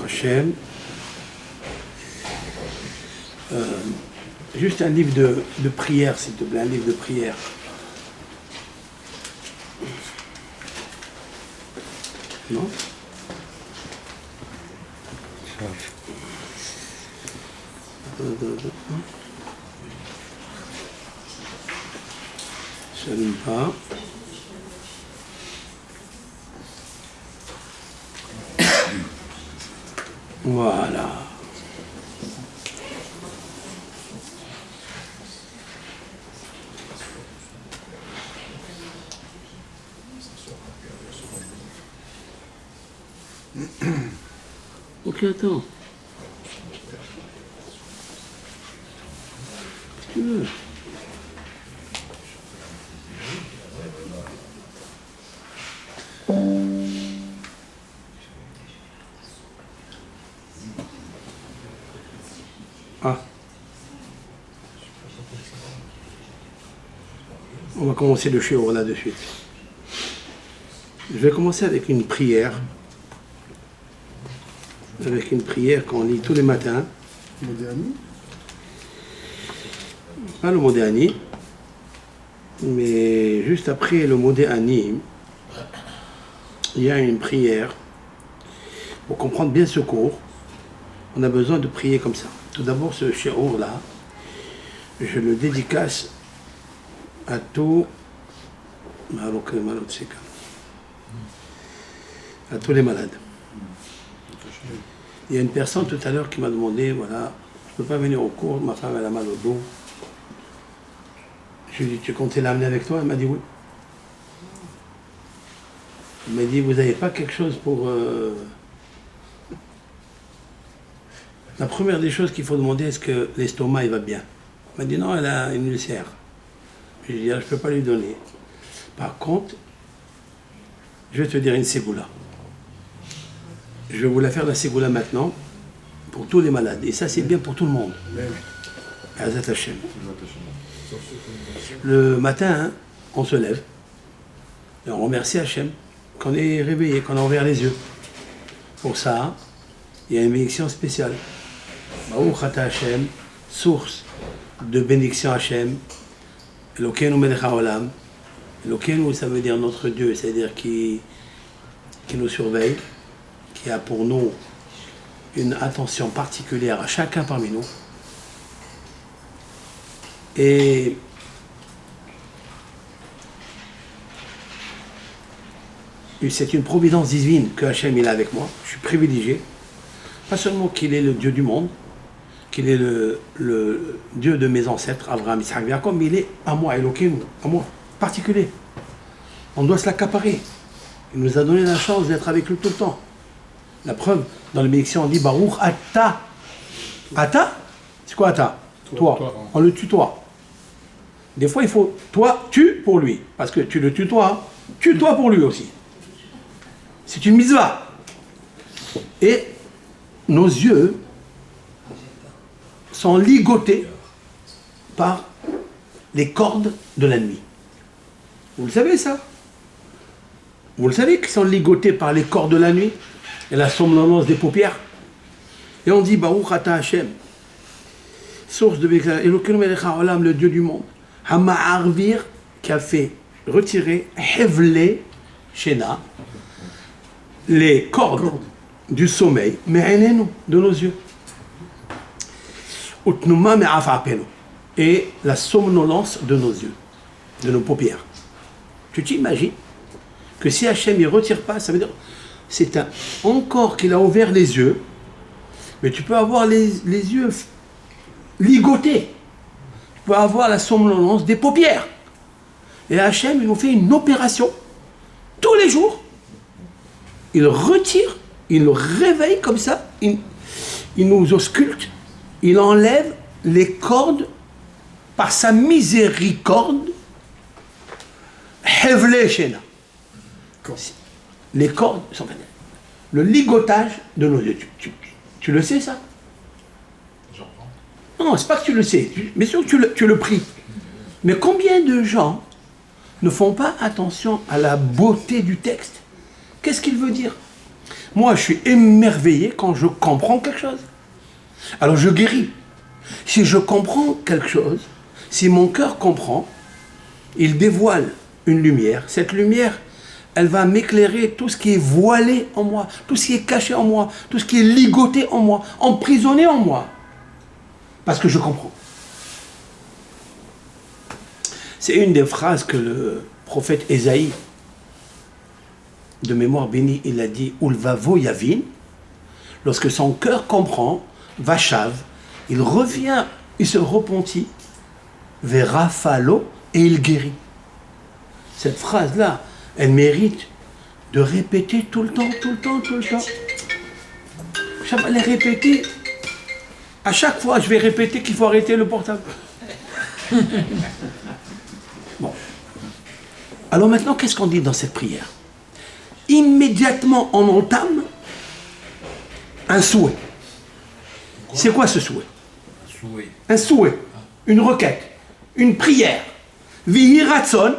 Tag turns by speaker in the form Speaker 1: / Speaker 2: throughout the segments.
Speaker 1: Hachem. Juste un livre de prière, s'il te plaît, un livre de prière. Non? Je n'aime pas. Voilà. Ok, attends. Si tu veux. Ah. On va commencer le shiur là de suite. Je vais commencer avec une prière. Avec une prière qu'on lit tous les matins.
Speaker 2: Modéani?
Speaker 1: Pas le Modéani, mais juste après le Modéani, il y a une prière. Pour comprendre bien ce cours, on a besoin de prier comme ça. Tout d'abord, ce shiur là, je le dédicace à tous les malades. Il y a une personne tout à l'heure qui m'a demandé, voilà, je ne peux pas venir au cours, ma femme elle a mal au dos. Je lui ai dit, tu comptais l'amener avec toi? Elle m'a dit oui. Elle m'a dit, vous n'avez pas quelque chose pour... La première des choses qu'il faut demander, est-ce que l'estomac il va bien? Elle m'a dit, non, elle a une ulcère. Je lui ai dit, je ne peux pas lui donner. Par contre, je vais te dire une ségoula. Je vais vous la faire la ségoula maintenant, pour tous les malades. Et ça, c'est bien pour tout le monde. Azat Hashem. Le matin, hein, on se lève et on remercie Hashem qu'on est réveillé, qu'on a ouvert les yeux. Pour ça, il y a une bénédiction spéciale. Baruch Ata Hashem, source de bénédiction Hashem. Elokeinu melech haolam. Elokeinu, ça veut dire notre Dieu, c'est-à-dire qui nous surveille, qui a pour nous une attention particulière à chacun parmi nous. Et c'est une providence divine que Hachem il est avec moi. Je suis privilégié. Pas seulement qu'il est le Dieu du monde, qu'il est le Dieu de mes ancêtres, Abraham, Isaac, Jacob, mais il est à moi, Elokeinu, à moi, particulier. On doit se l'accaparer. Il nous a donné la chance d'être avec lui tout le temps. La preuve, dans la bénédiction, on dit Baruch Ata. Ata? C'est quoi Ata? Toi. On le tutoie. Des fois, il faut toi, tu pour lui. Parce que tu le tutoies, tue-toi pour lui aussi. C'est une mitzvah. Et nos yeux sont ligotés par les cordes de la nuit. Vous le savez ça? Vous le savez qu'ils sont ligotés par les cordes de la nuit et la somnolence des paupières? Et on dit Baruch Ata Hashem, source de Elokeinu melech haolam, le Dieu du monde. Hama'arvir, qui a fait retirer Hevle Shena, les cordes du sommeil, me'enenu, de nos yeux. Utnuma me'afapenu, et la somnolence de nos yeux, de nos paupières. Tu t'imagines que si Hachem ne retire pas, ça veut dire c'est encore qu'il a ouvert les yeux, mais tu peux avoir les yeux ligotés. Tu peux avoir la somnolence des paupières. Et Hachem, il nous fait une opération tous les jours. Il retire, il nous réveille comme ça, il nous ausculte, il enlève les cordes par sa miséricorde. Hevle Shena. Les cordes sont le ligotage de nos yeux. Tu le sais ça? Non, c'est pas que tu le sais, mais sûr que tu le pries. Mais combien de gens ne font pas attention à la beauté du texte? Qu'est-ce qu'il veut dire? Moi, je suis émerveillé quand je comprends quelque chose. Alors je guéris. Si je comprends quelque chose, si mon cœur comprend, il dévoile une lumière. Cette lumière, elle va m'éclairer tout ce qui est voilé en moi, tout ce qui est caché en moi, tout ce qui est ligoté en moi, emprisonné en moi. Parce que je comprends. C'est une des phrases que le prophète Ésaïe, de mémoire bénie, il a dit « Ulvavo Yavin », lorsque son cœur comprend, Vachav, il revient, il se repentit, vers Rafalo, et il guérit. Cette phrase-là, elle mérite de répéter tout le temps, tout le temps, tout le temps. Je vais les répéter. À chaque fois, je vais répéter qu'il faut arrêter le portable. Bon. Alors maintenant, qu'est-ce qu'on dit dans cette prière? Immédiatement, on entame un souhait. C'est quoi ce souhait? Un souhait, une requête, une prière. Vihi ratson.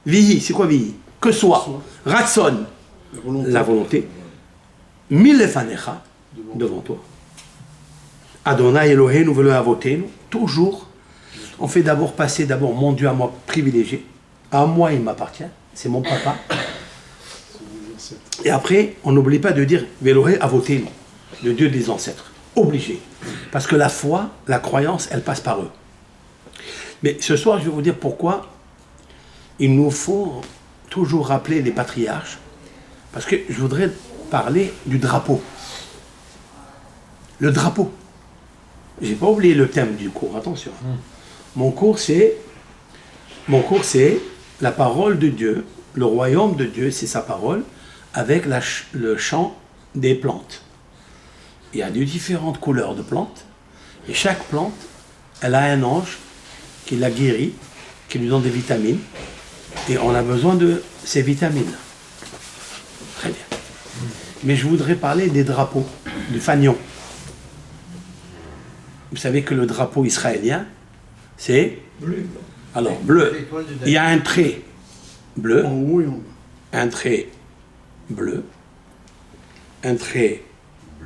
Speaker 1: Vihi, c'est quoi vihi? Que soit. Ratson, la volonté. Milefanecha, devant toi. Adonai Eloheinu velo avotenu, toujours. On fait d'abord passer mon Dieu à moi privilégié. À moi, il m'appartient. C'est mon papa. Et après, on n'oublie pas de dire Velohe avotenu, le Dieu des ancêtres. Obligé. Parce que la foi, la croyance, elle passe par eux. Mais ce soir, je vais vous dire pourquoi il nous faut toujours rappeler les patriarches. Parce que je voudrais parler du drapeau. Le drapeau. J'ai pas oublié le thème du cours, attention. Mon cours, c'est la parole de Dieu, le royaume de Dieu, c'est sa parole, avec le chant des plantes. Il y a de différentes couleurs de plantes, et chaque plante, elle a un ange qui la guérit, qui lui donne des vitamines, et on a besoin de ces vitamines. Très bien. Mais je voudrais parler des drapeaux, du fanion. Vous savez que le drapeau israélien, c'est bleu. Alors, bleu. Il y a un trait bleu,
Speaker 2: en haut et en bas.
Speaker 1: un trait bleu, un trait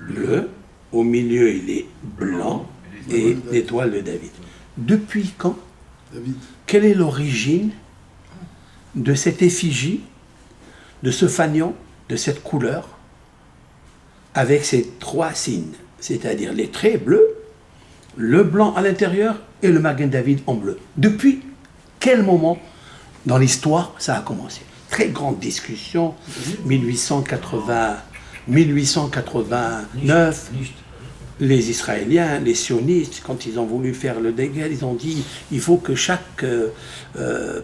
Speaker 1: bleu, au milieu il est blanc, et l'étoile de David. Depuis quand?
Speaker 2: David.
Speaker 1: Quelle est l'origine de cette effigie, de ce fanion, de cette couleur, avec ces trois signes, c'est-à-dire les traits bleus, le blanc à l'intérieur et le Magen David en bleu. Depuis quel moment dans l'histoire ça a commencé? Très grande discussion, 1889, les Israéliens, les sionistes, quand ils ont voulu faire le dégel, ils ont dit il faut que chaque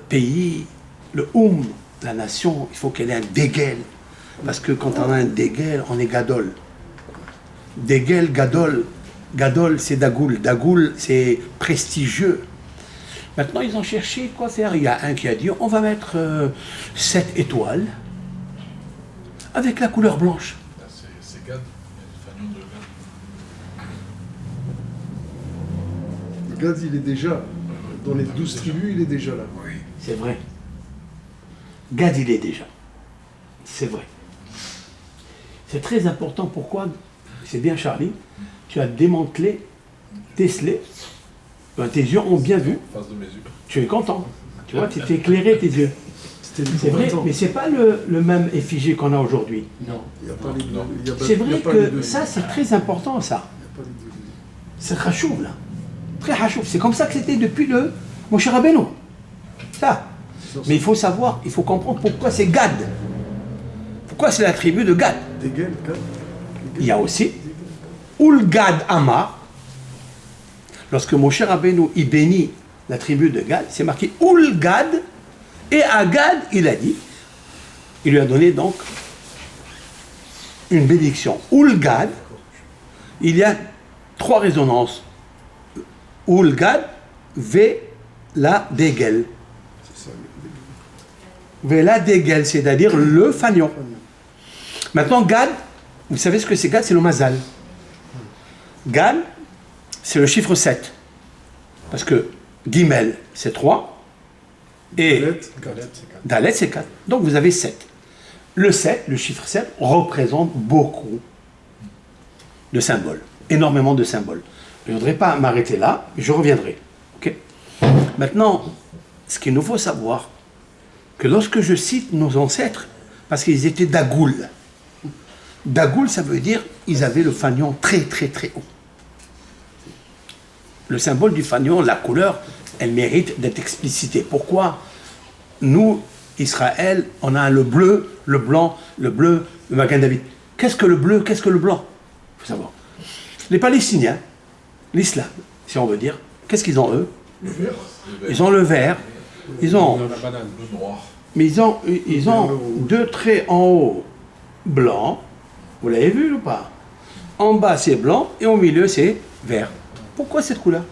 Speaker 1: pays, le la nation, il faut qu'elle ait un dégel. Parce que quand on a un dégel, on est gadol. Dégel, gadol. Gadol, c'est Dagoul. Dagoul, c'est prestigieux. Maintenant, ils ont cherché quoi faire. Il y a un qui a dit, on va mettre 7 étoiles avec la couleur blanche.
Speaker 3: C'est Gad, le fanion de Gad.
Speaker 2: Le Gad, il est déjà, dans les 12 tribus, il est déjà là.
Speaker 3: Oui.
Speaker 1: C'est vrai. Gad, il est déjà. C'est vrai. C'est très important. Pourquoi? C'est bien, Charlie. Tu as démantelé, décelé. Ben, tes yeux ont bien vu.
Speaker 3: En face de mes yeux.
Speaker 1: Tu es content. Tu vois, tu t'es éclairé tes yeux. C'est vrai, mais c'est pas le même effigie qu'on a aujourd'hui.
Speaker 2: Non, il n'y a pas les deux.
Speaker 3: Non.
Speaker 2: Il y a pas-
Speaker 1: C'est
Speaker 2: il y
Speaker 1: vrai
Speaker 2: a pas les
Speaker 1: que
Speaker 2: deux.
Speaker 1: ça, c'est très important, ça.
Speaker 2: Il y a pas les deux.
Speaker 1: C'est rachouf, là. Très rachouf. C'est comme ça que c'était depuis le Moshe Rabbeinu. Ça. Mais il faut savoir, il faut comprendre pourquoi c'est Gad. Pourquoi c'est la tribu de Gad.
Speaker 2: Dégel, Gad.
Speaker 1: Il y a aussi Ul-Gad Amar. Lorsque Moshe Rabbeinu y bénit la tribu de Gad, c'est marqué Ul-Gad. Et à Gad, il a dit, il lui a donné donc une bénédiction. Ul-Gad, il y a 3 résonances. Ul-Gad, Ve-la Degel.
Speaker 2: C'est ça,
Speaker 1: Ve-la Degel, c'est-à-dire le fanion. Maintenant, Gad, vous savez ce que c'est Gad? C'est le mazal. Gad, c'est le chiffre 7. Parce que Gimel, c'est 3. Et
Speaker 2: Galette, Galette, c'est 4.
Speaker 1: Dalet, c'est 4. Donc vous avez 7. Le 7, le chiffre 7, représente beaucoup de symboles, énormément de symboles. Je ne voudrais pas m'arrêter là, je reviendrai. Ok. Maintenant, ce qu'il nous faut savoir, que lorsque je cite nos ancêtres, parce qu'ils étaient Dagoul. Dagoul, ça veut dire ils avaient le fanion très très très haut. Le symbole du fanion, la couleur, elle mérite d'être explicitée. Pourquoi nous, Israël, on a le bleu, le blanc, le bleu, le Magen David. Qu'est-ce que le bleu, qu'est-ce que le blanc? Il faut savoir. Les Palestiniens, l'islam, si on veut dire, qu'est-ce qu'ils ont eux?
Speaker 2: Le vert.
Speaker 1: Ils ont le vert, ils ont,
Speaker 3: Le noir.
Speaker 1: mais ils ont deux traits en haut blanc. Vous l'avez vu ou pas? En bas c'est blanc et au milieu c'est vert. Pourquoi cette couleur?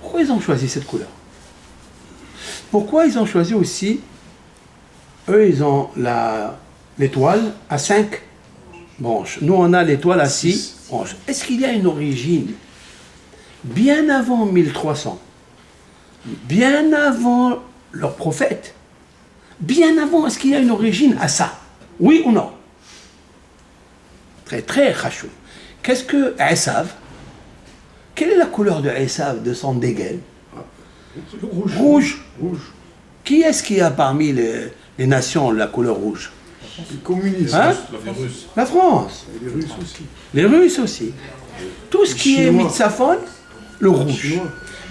Speaker 1: Pourquoi ils ont choisi cette couleur? Pourquoi ils ont choisi aussi, eux ils ont l'étoile à 5 branches. Nous on a l'étoile à 6 branches. Est-ce qu'il y a une origine bien avant 1300, bien avant leur prophète, bien avant, est-ce qu'il y a une origine à ça? Oui ou non? Très très rachou. Qu'est-ce que Esav? Quelle est la couleur de Esav, de son dégaine?
Speaker 2: Rouge.
Speaker 1: Rouge.
Speaker 2: Rouge.
Speaker 1: Qui est-ce qui a parmi les nations la couleur rouge?
Speaker 2: Les communistes.
Speaker 1: Hein?
Speaker 3: Les Russes.
Speaker 1: La France.
Speaker 2: Et les Russes aussi.
Speaker 1: Les Russes aussi. Tout ce
Speaker 2: Les
Speaker 1: qui est
Speaker 2: Chinois.
Speaker 1: Mitzafon, le
Speaker 2: Les
Speaker 1: rouge.
Speaker 2: Chinois.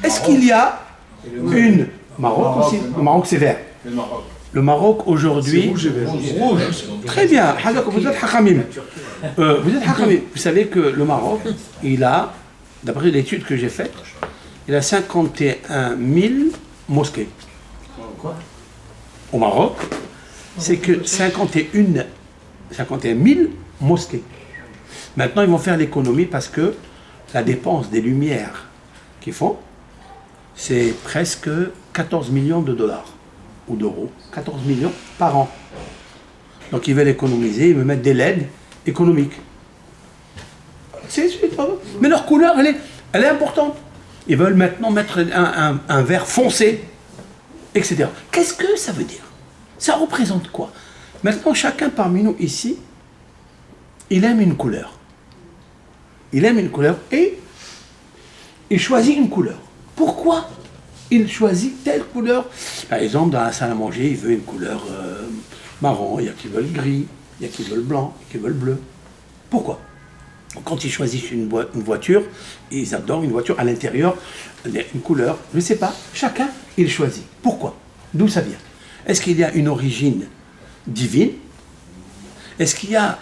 Speaker 1: Est-ce qu'il y a une... Maroc aussi. Le Maroc c'est vert. Le Maroc
Speaker 2: C'est
Speaker 1: aujourd'hui...
Speaker 2: rouge et vert.
Speaker 1: Rouge. Très bien. Vous êtes hakamim. Vous êtes hakamim. Vous savez que le Maroc, il a, d'après l'étude que j'ai faite, il a 51 000 mosquées.
Speaker 4: Quoi?
Speaker 1: Au Maroc, c'est que 51 000 mosquées. Maintenant, ils vont faire l'économie parce que la dépense des lumières qu'ils font, c'est presque 14 millions de dollars ou d'euros. 14 millions par an. Donc ils veulent économiser, ils veulent mettre des LED économiques. Mais leur couleur, elle est importante. Ils veulent maintenant mettre un vert foncé, etc. Qu'est-ce que ça veut dire? Ça représente quoi? Maintenant, chacun parmi nous ici, il aime une couleur. Il aime une couleur et il choisit une couleur. Pourquoi il choisit telle couleur? Par exemple, dans la salle à manger, il veut une couleur marron, il y a qui veulent gris, il y a qui veulent blanc, il y a qui veulent bleu. Pourquoi? Quand ils choisissent une voiture, ils adorent une voiture à l'intérieur, une couleur, je ne sais pas, chacun, il choisit. Pourquoi? D'où ça vient? Est-ce qu'il y a une origine divine? Est-ce qu'il y a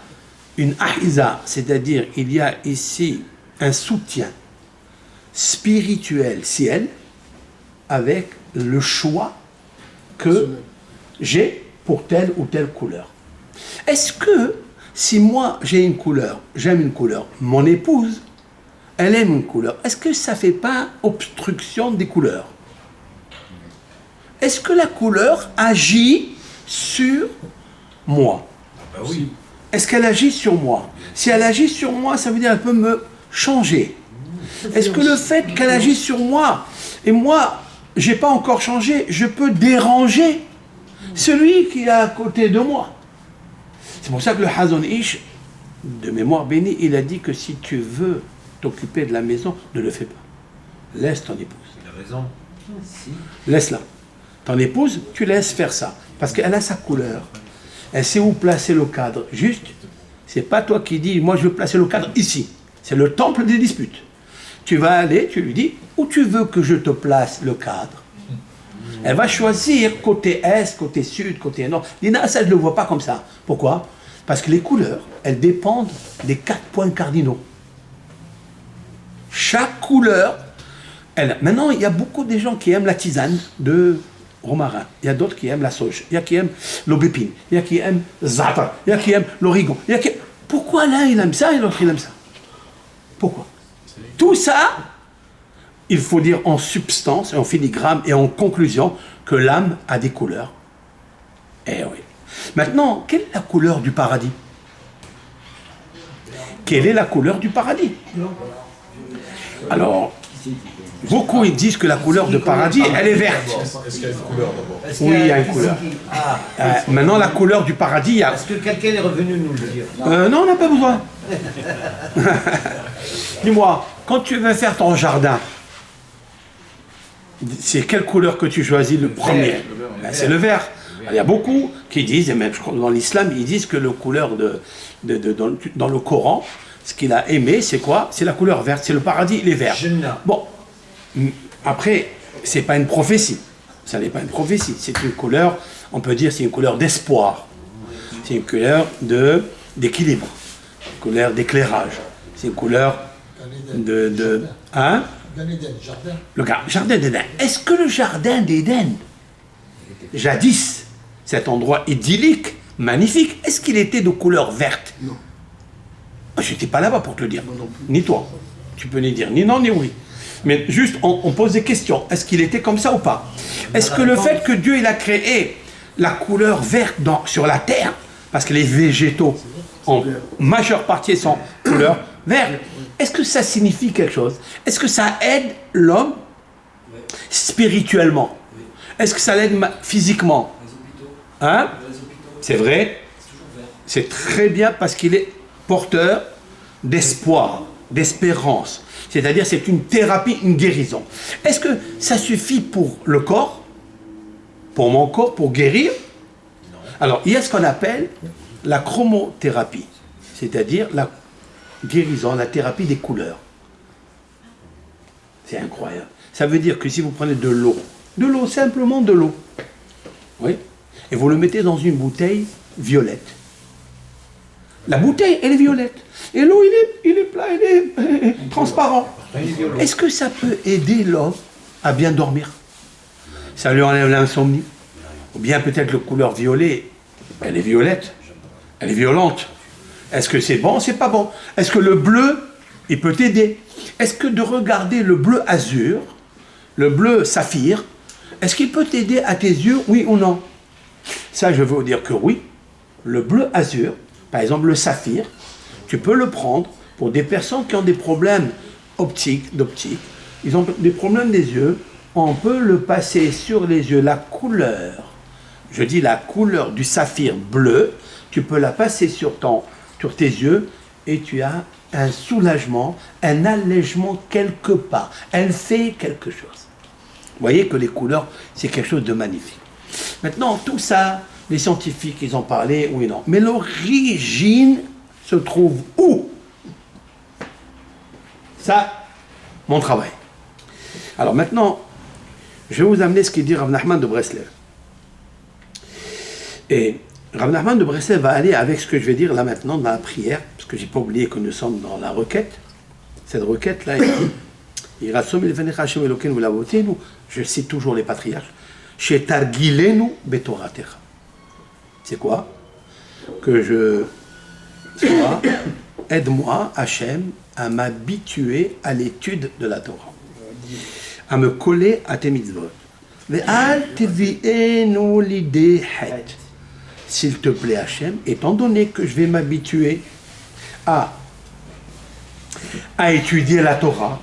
Speaker 1: une ahiza, c'est-à-dire il y a ici un soutien spirituel ciel avec le choix que j'ai pour telle ou telle couleur? Est-ce que si moi j'ai une couleur, j'aime une couleur, mon épouse, elle aime une couleur, est-ce que ça ne fait pas obstruction des couleurs? Est-ce que la couleur agit sur moi?
Speaker 3: Bah oui.
Speaker 1: Est-ce qu'elle agit sur moi? Si elle agit sur moi, ça veut dire qu'elle peut me changer. Est-ce que le fait qu'elle agisse sur moi, et moi, je n'ai pas encore changé, je peux déranger celui qui est à côté de moi? C'est pour ça que le Hazon Ish, de mémoire bénie, il a dit que si tu veux t'occuper de la maison, ne le fais pas. Laisse ton épouse.
Speaker 3: Il a raison.
Speaker 1: Laisse-la. Ton épouse, tu laisses faire ça. Parce qu'elle a sa couleur. Elle sait où placer le cadre. Juste, c'est pas toi qui dis, moi je veux placer le cadre ici. C'est le temple des disputes. Tu vas aller, tu lui dis, où tu veux que je te place le cadre? Elle va choisir côté est, côté sud, côté nord. Dina, ça je ne le vois pas comme ça. Pourquoi? Parce que les couleurs, elles dépendent des 4 points cardinaux. Chaque couleur, maintenant il y a beaucoup de gens qui aiment la tisane de romarin. Il y a d'autres qui aiment la sauge. Il y a qui aiment l'aubépine. Il y a qui aiment za'atar. Il y a qui aiment l'origan. Pourquoi l'un il aime ça et l'autre il aime ça? Pourquoi? Tout ça, il faut dire en substance, et en filigrane et en conclusion, que l'âme a des couleurs. Eh oui. Maintenant, quelle est la couleur du paradis? Quelle est la couleur du paradis? Alors, Beaucoup ils disent que la couleur de paradis, elle est verte.
Speaker 3: Est-ce qu'il y a une couleur d'abord?
Speaker 1: Oui, il y a une couleur. Maintenant, la couleur du paradis, il y a...
Speaker 4: Est-ce que quelqu'un est revenu nous le dire?
Speaker 1: non, on n'a pas besoin. Dis-moi, quand tu veux faire ton jardin, c'est quelle couleur que tu choisis le premier? C'est le vert. Il y a beaucoup qui disent, et même je crois dans l'islam, ils disent que la couleur dans le Coran, ce qu'il a aimé, c'est quoi? C'est la couleur verte, c'est le paradis, il est vert. Bon, après, c'est pas une prophétie. Ça n'est pas une prophétie. C'est une couleur, on peut dire, c'est une couleur d'espoir. C'est une couleur d'équilibre, une couleur d'éclairage. C'est une couleur hein?
Speaker 2: Jardin.
Speaker 1: Le jardin d'Éden. Est-ce que le jardin d'Éden, jadis, cet endroit idyllique, magnifique, est-ce qu'il était de couleur verte?
Speaker 2: Non.
Speaker 1: Je n'étais pas là-bas pour te le dire. Ni toi. Tu peux ni dire ni non ni oui. Mais juste, on pose des questions. Est-ce qu'il était comme ça ou pas? Est-ce que le fait que Dieu il a créé la couleur verte sur la terre, parce que les végétaux, en majeure partie, sont couleur verte, est-ce que ça signifie quelque chose? Est-ce que ça aide l'homme spirituellement? Est-ce que ça l'aide physiquement? Hein? C'est vrai? C'est très bien parce qu'il est porteur d'espoir, d'espérance. C'est-à-dire c'est une thérapie, une guérison. Est-ce que ça suffit pour le corps? Pour mon corps, pour guérir? Alors, il y a ce qu'on appelle la chromothérapie, c'est-à-dire la guérison, la thérapie des couleurs. C'est incroyable. Ça veut dire que si vous prenez de l'eau, simplement de l'eau, oui, et vous le mettez dans une bouteille violette. La bouteille, elle est violette. Et l'eau, il est plat, il est transparent. Est-ce que ça peut aider l'homme à bien dormir? Ça lui enlève l'insomnie? Ou bien peut-être la couleur violet, elle est violette, elle est violente. Est-ce que c'est bon, c'est pas bon? Est-ce que le bleu, il peut t'aider? Est-ce que de regarder le bleu azur, le bleu saphir, est-ce qu'il peut t'aider à tes yeux, oui ou non? Ça, je veux vous dire que oui. Le bleu azur, par exemple le saphir, tu peux le prendre pour des personnes qui ont des problèmes d'optique, ils ont des problèmes des yeux, on peut le passer sur les yeux, la couleur, je dis la couleur du saphir bleu, tu peux la passer sur tes yeux et tu as un soulagement, un allègement quelque part. Elle fait quelque chose. Vous voyez que les couleurs, c'est quelque chose de magnifique. Maintenant, tout ça, les scientifiques, ils ont parlé, oui, non. Mais l'origine se trouve où? Ça, mon travail. Alors maintenant, je vais vous amener ce qu'il dit Rav Nachman de Breslev. Et Rav Nachman de Breslev va aller avec ce que je vais dire là maintenant dans la prière, parce que j'ai pas oublié que nous sommes dans la requête. Cette requête-là, il dit, je cite toujours les patriarches, c'est quoi? Que aide-moi, Hachem, à m'habituer à l'étude de la Torah, à me coller à tes mitzvot. S'il te plaît, Hachem, étant donné que je vais m'habituer à étudier la Torah,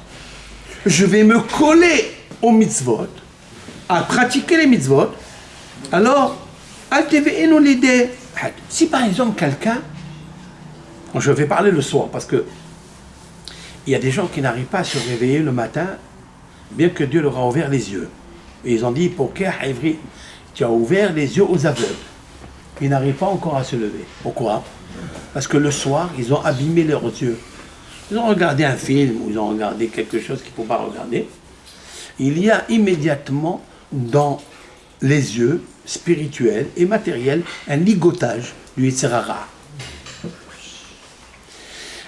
Speaker 1: je vais me coller aux mitzvot, à pratiquer les mitzvot, alors, si par exemple quelqu'un, je vais parler le soir, parce que il y a des gens qui n'arrivent pas à se réveiller le matin, bien que Dieu leur a ouvert les yeux. Et ils ont dit, tu as ouvert les yeux aux aveugles. Ils n'arrivent pas encore à se lever. Pourquoi? Parce que le soir, ils ont abîmé leurs yeux. Ils ont regardé un film, ou ils ont regardé quelque chose qu'il ne faut pas regarder. Il y a immédiatement dans les yeux spirituels et matériels un ligotage du Yetzer Hara.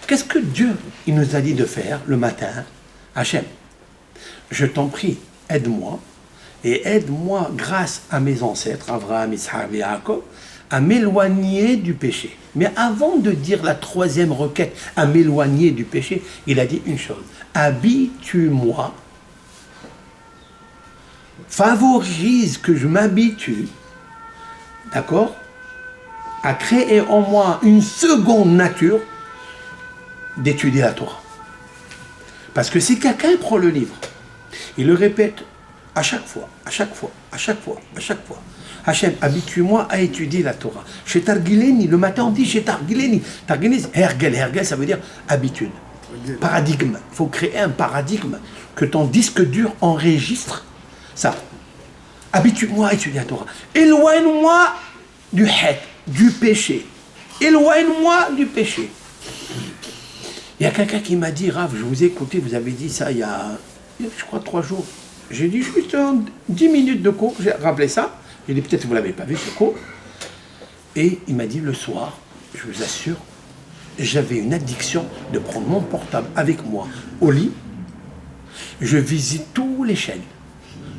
Speaker 1: Qu'est-ce que Dieu il nous a dit de faire le matin? Hachem, je t'en prie, aide-moi, et aide-moi grâce à mes ancêtres, Abraham, Isaac et Jacob, à m'éloigner du péché. Mais avant de dire la troisième requête, à m'éloigner du péché, il a dit une chose, habitue-moi, favorise que je m'habitue, d'accord, à créer en moi une seconde nature d'étudier la Torah. Parce que si quelqu'un prend le livre Il le répète à chaque fois, à chaque fois, à chaque fois, à chaque fois. Hachem, habitue-moi à étudier la Torah. Chez Targileni, le matin on dit chez Targileni. Targileni, Hergel, ça veut dire habitude. Paradigme. Il faut créer un paradigme que ton disque dur enregistre ça. Habitue-moi à étudier la Torah. Éloigne-moi du het, du péché. Éloigne-moi du péché. Il y a quelqu'un qui m'a dit, Rav, je vous ai écouté, vous avez dit ça il y a, je crois, 3 jours. J'ai dit juste 10 minutes de cours, j'ai rappelé ça. J'ai dit, peut-être que vous ne l'avez pas vu, ce cours. Et il m'a dit, le soir, je vous assure, j'avais une addiction de prendre mon portable avec moi au lit. Je visite tous les chaînes.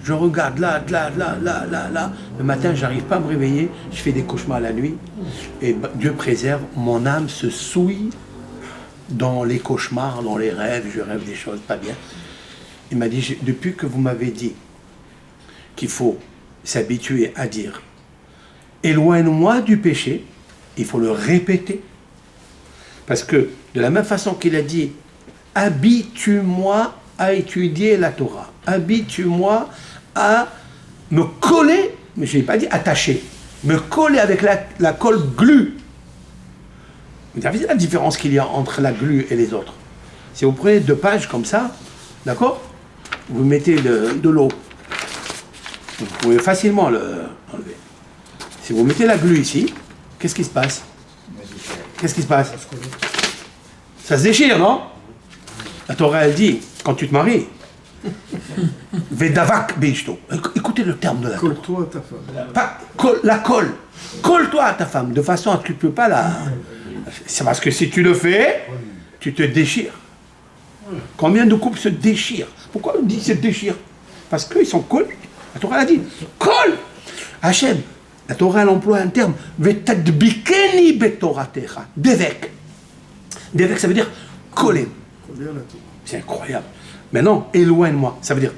Speaker 1: Je regarde là. Le matin, j'arrive pas à me réveiller. Je fais des cauchemars la nuit. Et Dieu préserve, mon âme se souille dans les cauchemars, dans les rêves. Je rêve des choses pas bien. Il m'a dit, depuis que vous m'avez dit qu'il faut s'habituer à dire « Éloigne-moi du péché », il faut le répéter. Parce que de la même façon qu'il a dit « Habitue-moi à étudier la Torah ». Habitue-moi à me coller, mais je n'ai pas dit attacher, me coller avec la colle glu. Vous avez vu la différence qu'il y a entre la glu et les autres? Si vous prenez 2 pages comme ça, d'accord? Vous mettez de l'eau. Vous pouvez facilement l'enlever. Si vous mettez la glu ici, qu'est-ce qui se passe? Qu'est-ce qui se passe? Ça se déchire, non? La Torah, elle dit, quand tu te maries, Vedavak Beishto. Écoutez le terme de la Torah.
Speaker 2: Colle-toi à ta femme.
Speaker 1: Pas la colle. Colle-toi à ta femme, de façon à ce que tu ne peux pas la... C'est parce que si tu le fais, tu te déchires. Combien de couples se déchirent? Pourquoi on dit se déchirent? Parce qu'ils sont collés. La Torah a dit, colle. Hachem, la Torah elle emploie un terme, Vetadbikeni betoratecha. Devek. Devek, ça veut dire coller.
Speaker 2: Coller à la Torah.
Speaker 1: C'est incroyable. Maintenant, éloigne-moi. Ça veut dire,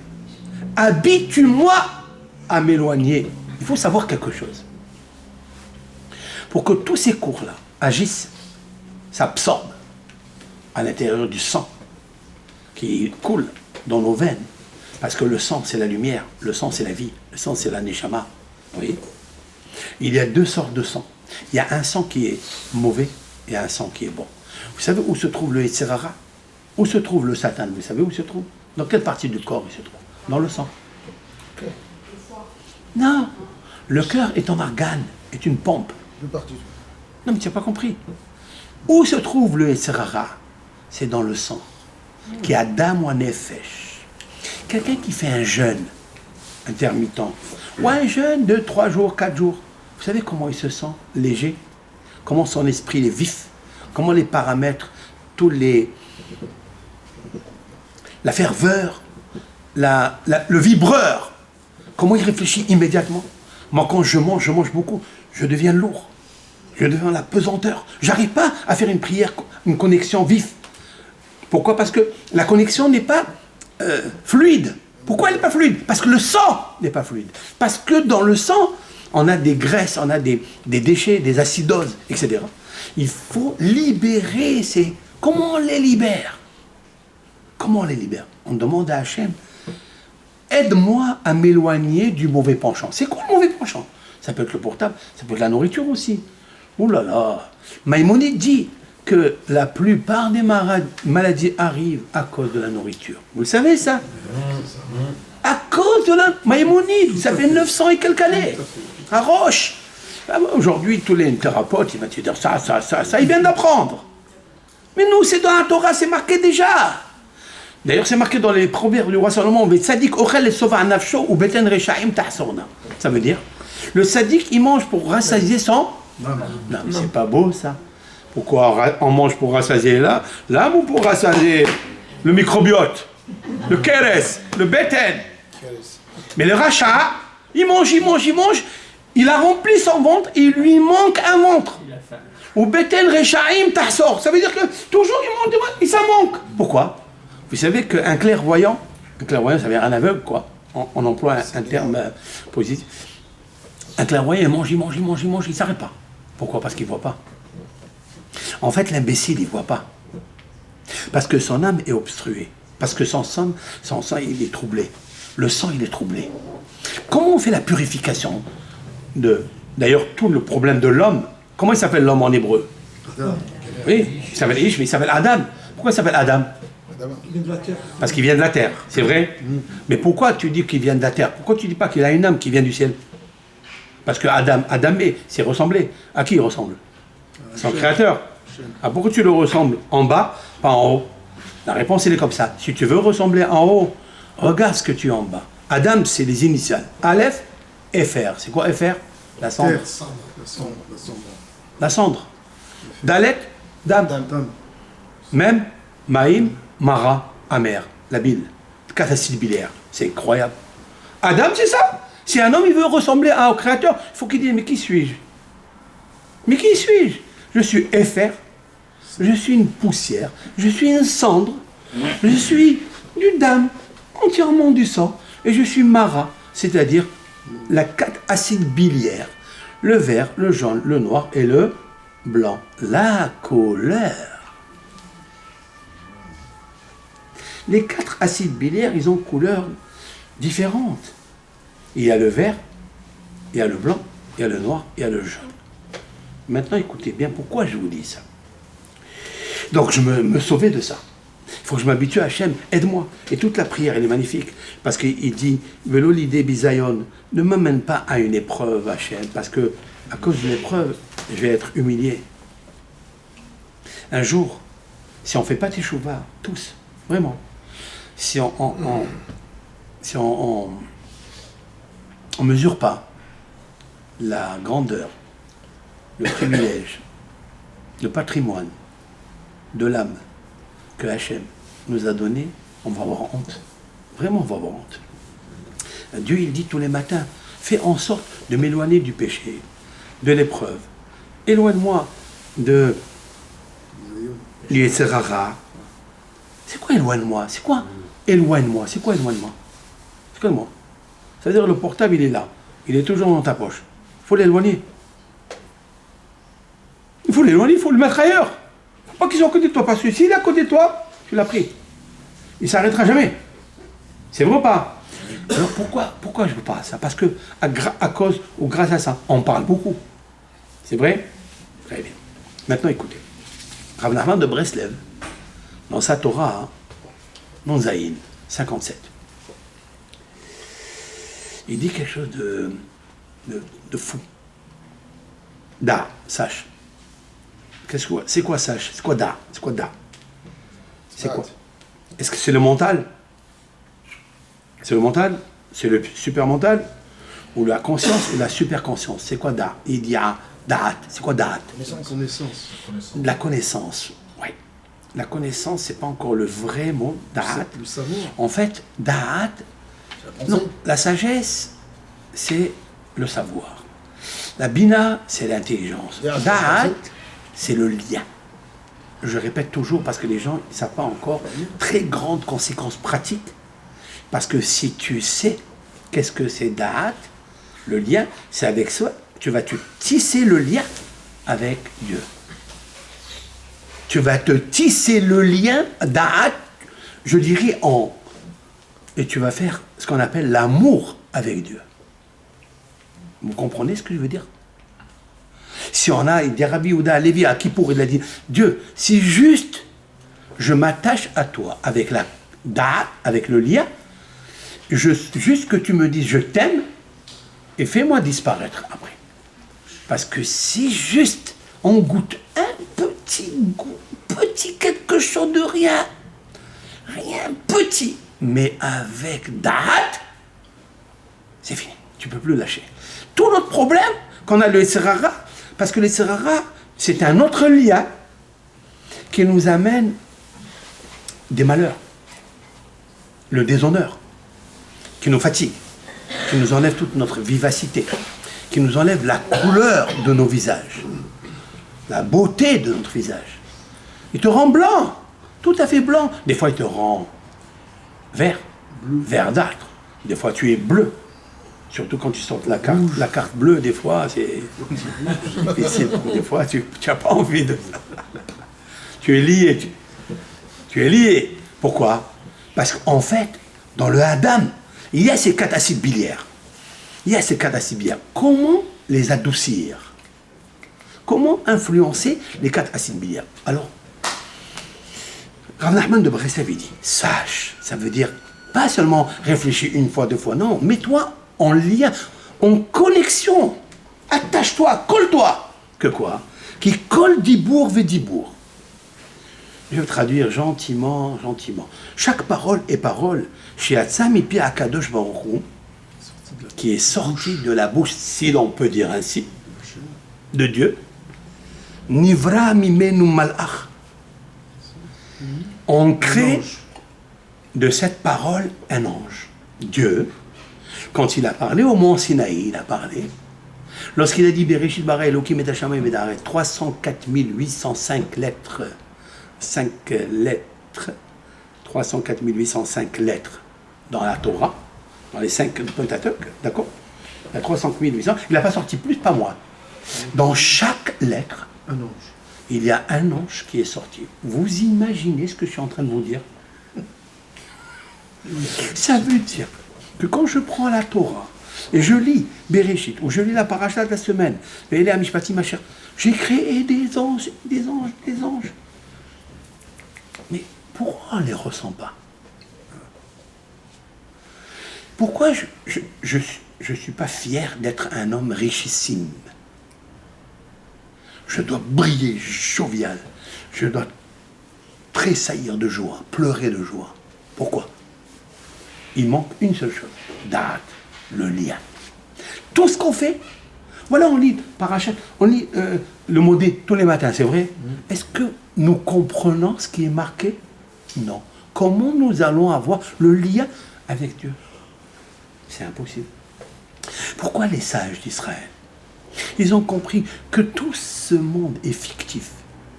Speaker 1: habitue-moi à m'éloigner. Il faut savoir quelque chose. Pour que tous ces cours-là agissent, s'absorbent à l'intérieur du sang qui coule dans nos veines. Parce que le sang, c'est la lumière. Le sang, c'est la vie. Le sang, c'est la neshama. Vous voyez? Il y a 2 sortes de sang. Il y a un sang qui est mauvais et un sang qui est bon. Vous savez où se trouve le Yetzirara? Où se trouve le Satan? Vous savez où il se trouve? Dans quelle partie du corps il se trouve? Dans le sang. Non. Le cœur est un organe, est une pompe.
Speaker 2: De partout.
Speaker 1: Non, mais tu n'as pas compris. Où se trouve le Yetzirara? C'est dans le sang. Qui est Adam ou Nefesh. Quelqu'un qui fait un jeûne intermittent, ou un jeûne de 3 jours, 4 jours, vous savez comment il se sent? Léger. Comment son esprit est vif. Comment les paramètres, tous les... la ferveur, le vibreur, comment il réfléchit immédiatement. Moi, quand je mange beaucoup, je deviens lourd, je deviens la pesanteur. J'arrive pas à faire une prière, une connexion vive. Pourquoi? Parce que la connexion n'est pas fluide. Pourquoi elle n'est pas fluide? Parce que le sang n'est pas fluide. Parce que dans le sang, on a des graisses, on a des déchets, des acidoses, etc. Il faut libérer ces... Comment on les libère? Comment on les libère? On demande à Hachem, aide-moi à m'éloigner du mauvais penchant. C'est quoi le mauvais penchant? Ça peut être le portable, ça peut être la nourriture aussi. Ouh là là. Maïmonide dit que la plupart des maladies arrivent à cause de la nourriture. Vous le savez ça? À cause de la... Maïmonide, ça fait 900 et quelques années. À Roche. Aujourd'hui, tous les thérapeutes, ils vont te dire ça, ils viennent d'apprendre. Mais nous, c'est dans la Torah, c'est marqué déjà. D'ailleurs, c'est marqué dans les proverbes du roi Salomon, ça veut dire, le sadique, il mange pour rassasier son... Non, mais c'est pas beau, ça. Pourquoi on mange pour rassasier l'âme ou pour rassasier le microbiote, le kéres, le béten? Mais le rachat, il mange, il a rempli son ventre, il lui manque un ventre. Ou béten rechaim tahsor, ça veut dire que toujours il mange, et ça manque. Pourquoi? Vous savez qu'un clairvoyant, ça veut dire un aveugle, quoi. On emploie un terme positif. Un clairvoyant, il mange, il ne s'arrête pas. Pourquoi? Parce qu'il ne voit pas. En fait, l'imbécile, il ne voit pas. Parce que son âme est obstruée. Parce que son sang, il est troublé. Le sang, il est troublé. Comment on fait la purification de... D'ailleurs, tout le problème de l'homme, comment il s'appelle l'homme en hébreu? Oui, il s'appelle Ish, mais il s'appelle Adam. Pourquoi il s'appelle Adam?
Speaker 2: Il vient de la terre.
Speaker 1: Parce qu'il vient de la terre, c'est vrai. Mais pourquoi tu dis qu'il vient de la terre? Pourquoi tu ne dis pas qu'il a une âme qui vient du ciel? Parce que Adam c'est ressemblé. À qui il ressemble? À son créateur. Ah, pourquoi tu le ressembles en bas, pas en haut? La réponse, elle est comme ça. Si tu veux ressembler en haut, regarde ce que tu as en bas. Adam, c'est les initiales. Aleph, Fr. C'est quoi Fr? La cendre.
Speaker 2: Terre, la cendre.
Speaker 1: La cendre. Dalet, Dam.
Speaker 2: Dam.
Speaker 1: Même, Maïm, Mara, Amer. La bile. 4 acides biliaires. C'est incroyable. Adam, c'est ça. Si un homme il veut ressembler au créateur, il faut qu'il dise, mais qui suis-je? Mais qui suis-je? Je suis Fr. Je suis une poussière. Je suis une cendre. Je suis du dam. Entièrement du sang. Et je suis Mara. C'est-à-dire la 4 acides biliaires. Le vert, le jaune, le noir et le blanc. La couleur. Les 4 acides biliaires, ils ont couleurs différentes. Il y a le vert, il y a le blanc, il y a le noir, il y a le jaune. Maintenant, écoutez bien pourquoi je vous dis ça. Donc, je me sauvais de ça. Il faut que je m'habitue à Hachem, aide-moi. Et toute la prière, elle est magnifique. Parce qu'il dit, Velo l'idée bisayon, ne m'amène pas à une épreuve, Hachem, parce que, à cause de l'épreuve, je vais être humilié. Un jour, si on ne fait pas teshuva, tous, vraiment, si on mesure pas la grandeur, le privilège, le patrimoine de l'âme que Hachem nous a donné, on va avoir honte. Vraiment, on va avoir honte. Dieu, il dit tous les matins, fais en sorte de m'éloigner du péché, de l'épreuve. Éloigne-moi de l'Yetzer-Hara. C'est quoi éloigne-moi? C'est quoi éloigne-moi? C'est quoi éloigne-moi? C'est quoi moi? Ça veut dire le portable, il est là. Il est toujours dans ta poche. Il faut l'éloigner. Il faut l'éloigner, il faut le mettre ailleurs. Il ne faut pas qu'il soit à côté de toi. Parce que s'il est à côté de toi, tu l'as pris. Il ne s'arrêtera jamais. C'est vrai ou pas? Alors pourquoi je ne veux pas ça? Parce que à cause ou grâce à ça, on parle beaucoup. C'est vrai? Très bien. Maintenant écoutez. Rav Nachman de Breslev, dans sa Torah, non Zaïn, 57. Il dit quelque chose de fou. Da, sache. C'est quoi sache? C'est quoi da? C'est quoi da? C'est quoi? Est-ce que c'est le mental? C'est le mental? C'est le super mental? Ou la conscience ou la super conscience? C'est quoi da? Il dit da'at. C'est quoi da'at?
Speaker 2: Connaissance.
Speaker 1: La connaissance. Oui. La connaissance, c'est pas encore le vrai mot da'at.
Speaker 2: Le savoir.
Speaker 1: En fait, da'at, non, la sagesse, c'est le savoir. La bina, c'est l'intelligence. Da'at, c'est le lien. Je répète toujours parce que les gens ne savent pas encore. Très grande conséquence pratique. Parce que si tu sais qu'est-ce que c'est da'at, le lien, c'est avec soi. Tu vas te tisser le lien avec Dieu. Tu vas te tisser le lien da'at, je dirais et tu vas faire ce qu'on appelle l'amour avec Dieu. Vous comprenez ce que je veux dire? Si on a, il dit Rabbi Yehuda Lévi à Kippour, il a dit, Dieu, si juste je m'attache à toi avec la da'at, avec le lien, juste que tu me dises je t'aime et fais-moi disparaître après. Parce que si juste on goûte un petit goût, petit quelque chose de rien petit, mais avec da'at, c'est fini, tu ne peux plus lâcher. Tout notre problème, qu'on a le Yetzer-Hara, parce que le Yetzer-Hara, c'est un autre lien qui nous amène des malheurs, le déshonneur, qui nous fatigue, qui nous enlève toute notre vivacité, qui nous enlève la couleur de nos visages, la beauté de notre visage. Il te rend blanc, tout à fait blanc. Des fois, il te rend vert, verdâtre. Des fois, tu es bleu. Surtout quand tu sors la carte bleue, des fois, c'est difficile. Des fois, tu n'as pas envie de ça. Tu es lié. Tu es lié. Pourquoi? Parce qu'en fait, dans le Adam, il y a ces 4 acides biliaires. Comment les adoucir? Comment influencer les 4 acides biliaires? Alors, Rav Nachman de Breslev, il dit, sache, ça veut dire pas seulement réfléchir une fois, 2 fois, non, mets-toi en lien, en connexion, attache-toi, colle-toi. Que quoi? Qui colle dibour ve dibour. Je vais traduire gentiment. Chaque parole est parole. Chez Hatzam Ipi Akadosh Baruch Hu, qui est sortie de la bouche, si l'on peut dire ainsi, de Dieu. Nivra mimenu malach. On crée de cette parole un ange. Dieu, quand il a parlé au mont Sinaï, il a parlé. Lorsqu'il a dit Bereshit bara Elokim et Hashamayim ve'aretz, 304 805 lettres. 5 lettres, 304 805 lettres dans la Torah, dans les 5 Pentateuch, d'accord? Il y a 305 800, il n'a pas sorti plus, pas moins. Dans chaque lettre,
Speaker 2: Un ange.
Speaker 1: il y a un ange qui est sorti. Vous imaginez ce que je suis en train de vous dire? Ça veut dire que quand je prends la Torah et je lis Bereshit, ou je lis la paracha de la semaine, j'ai créé des anges. Mais pourquoi on ne les ressent pas? Pourquoi je ne suis pas fier d'être un homme richissime? Je dois briller, jovial. Je dois tressaillir de joie, pleurer de joie. Pourquoi? Il manque une seule chose. Date, le lien. Tout ce qu'on fait, voilà, on lit parachat, on lit le mot D tous les matins, c'est vrai? Est-ce que nous comprenons ce qui est marqué? Non. Comment nous allons avoir le lien avec Dieu? C'est impossible. Pourquoi les sages d'Israël? Ils ont compris que tout ce monde est fictif,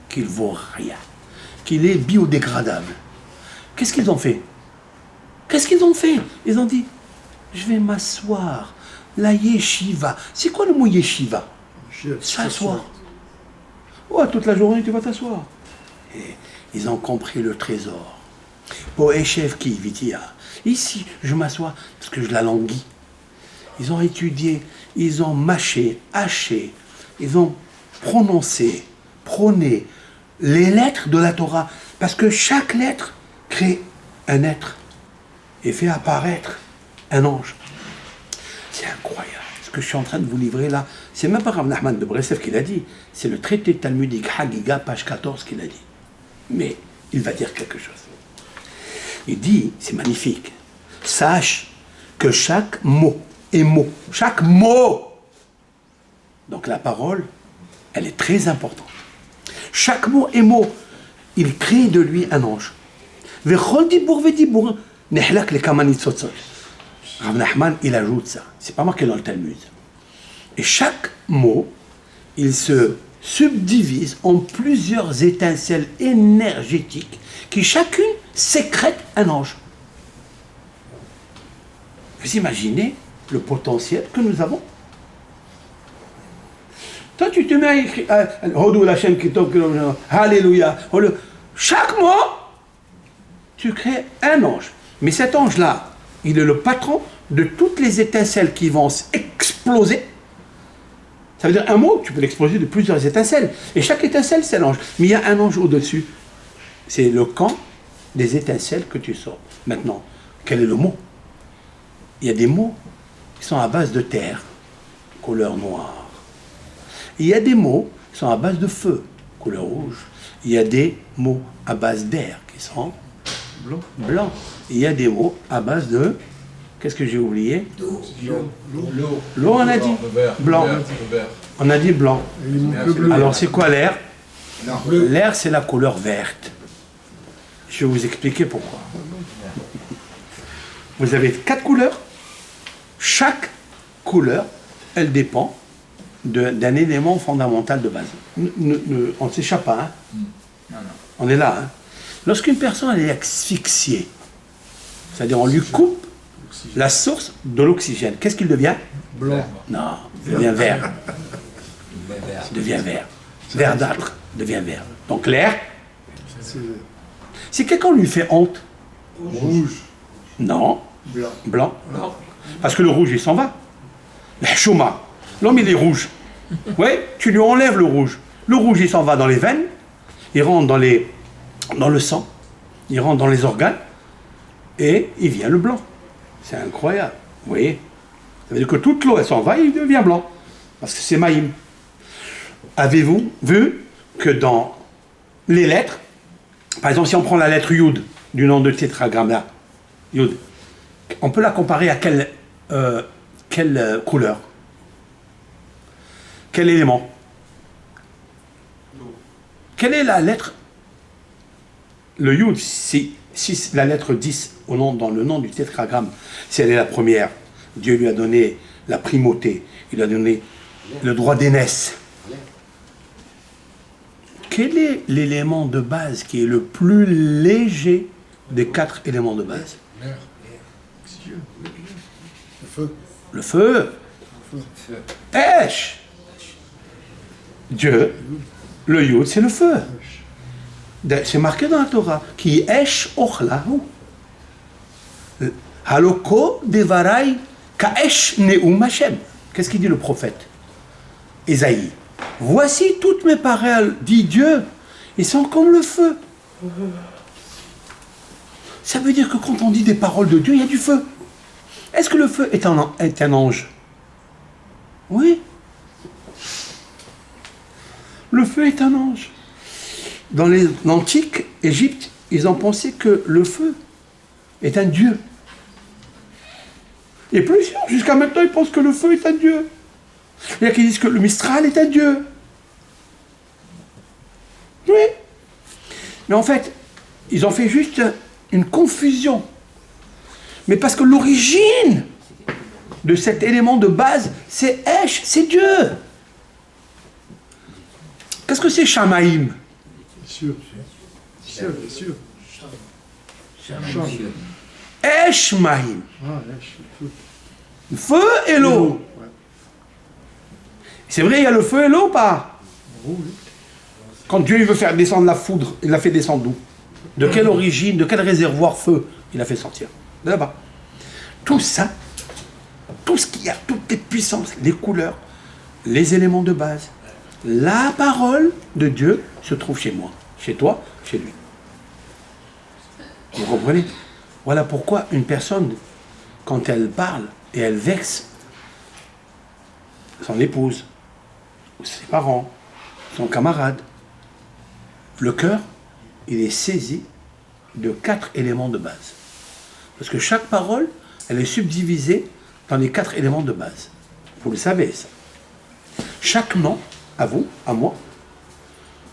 Speaker 1: qu'il ne vaut rien, qu'il est biodégradable. Qu'est-ce qu'ils ont fait? Ils ont dit, je vais m'asseoir. La yeshiva. C'est quoi le mot yeshiva? S'asseoir. Ouais, toute la journée, tu vas t'asseoir. Et ils ont compris le trésor. Poéchev qui vitia. Ici, je m'assois parce que je la languis. Ils ont étudié, ils ont mâché, haché, ils ont prononcé, prôné les lettres de la Torah. Parce que chaque lettre crée un être et fait apparaître un ange. C'est incroyable. Ce que je suis en train de vous livrer là, c'est même pas Rav Nachman de Breslev qui l'a dit, c'est le traité talmudique Hagiga, page 14, qui l'a dit. Mais il va dire quelque chose. Il dit, c'est magnifique, sache que chaque mot est mot. Chaque mot. Donc la parole, elle est très importante. Chaque mot est mot. Il crée de lui un ange. Vechol dibour vedibour, nehlak le kamanit tzotzot. Rav Nachman, il ajoute ça. C'est pas marqué dans le Talmud. Et chaque mot, il se subdivise en plusieurs étincelles énergétiques qui chacune sécrète un ange. Vous imaginez le potentiel que nous avons? Toi, tu te mets à écrire Hodou l'Hachem Kitov, Alléluia. Chaque mot, tu crées un ange. Mais cet ange-là, il est le patron de toutes les étincelles qui vont exploser. Ça veut dire un mot, tu peux l'exploser de plusieurs étincelles. Et chaque étincelle, c'est l'ange. Mais il y a un ange au-dessus. C'est le camp des étincelles que tu sors. Maintenant, quel est le mot? Il y a des mots qui sont à base de terre, couleur noire. Il y a des mots qui sont à base de feu, couleur rouge. Il y a des mots à base d'air qui sont blancs. Il y a des mots à base de... Qu'est-ce que j'ai oublié? L'eau, on a dit blanc. On a dit blanc. Alors c'est quoi l'air? L'air, c'est la couleur verte. Je vais vous expliquer pourquoi. Vous avez 4 couleurs. Chaque couleur, elle dépend d'un élément fondamental de base. On ne s'échappe pas. Hein? On est là. Hein? Lorsqu'une personne elle est asphyxiée, c'est-à-dire on lui coupe la source de l'oxygène, qu'est-ce qu'il devient?
Speaker 2: Blanc.
Speaker 1: Non, il devient vert. Il devient vert. Verdâtre devient vert. Donc l'air, si quelqu'un lui fait honte,
Speaker 2: Rouge.
Speaker 1: Non.
Speaker 2: Blanc.
Speaker 1: Blanc. Non. Parce que le rouge, il s'en va. Le chouma. L'homme, il est rouge. Oui, tu lui enlèves le rouge. Le rouge, il s'en va dans les veines, il rentre dans le sang, il rentre dans les organes, et il vient le blanc. C'est incroyable. Vous voyez? Ça veut dire que toute l'eau, elle s'en va, il devient blanc. Parce que c'est maïm. Avez-vous vu que dans les lettres, par exemple, si on prend la lettre Yud, du nom de tétragramme là, Yud, on peut la comparer à quelle couleur? Quel élément? Quelle est la lettre? Le Yud, si la lettre 10 dans le nom du tétragramme, si elle est la première, Dieu lui a donné la primauté, il a donné le droit d'aînesse. Quel est l'élément de base qui est le plus léger des 4 éléments de base?
Speaker 2: L'air. Le feu.
Speaker 1: Le feu. Esh. Dieu. Le Yud, c'est le feu. C'est marqué dans la Torah. Qui esh ochlahu. Haloko devarai kaesh neum Hashem. Qu'est-ce qu'il dit le prophète Ésaïe? Voici toutes mes paroles, dit Dieu, ils sont comme le feu. Ça veut dire que quand on dit des paroles de Dieu, il y a du feu. Est-ce que le feu est un ange? Oui. Le feu est un ange. Dans l'antique Égypte, ils ont pensé que le feu est un dieu. Et plusieurs, jusqu'à maintenant, ils pensent que le feu est un dieu. Il y a qui disent que le Mistral est un dieu. Oui. Mais en fait, ils ont fait juste une confusion. Mais parce que l'origine de cet élément de base, c'est Esh, c'est Dieu. Qu'est-ce que c'est Shamaïm?
Speaker 2: Bien sûr. Bien sûr.
Speaker 1: Eshmaïm.
Speaker 2: Ah, Esh, le feu.
Speaker 1: Le feu et l'eau.
Speaker 2: Ouais.
Speaker 1: C'est vrai, il y a le feu et l'eau, pas?
Speaker 2: Oui.
Speaker 1: Quand Dieu il veut faire descendre la foudre, il l'a fait descendre d'où? De quelle origine, de quel réservoir feu il a fait sortir? De là-bas. Tout ça, tout ce qu'il y a, toutes les puissances, les couleurs, les éléments de base, la parole de Dieu se trouve chez moi, chez toi, chez lui. Vous comprenez? Voilà pourquoi une personne, quand elle parle et elle vexe son épouse, ou ses parents, son camarade, le cœur, il est saisi de 4 éléments de base. Parce que chaque parole, elle est subdivisée dans les 4 éléments de base. Vous le savez, ça. Chaque nom, à vous, à moi,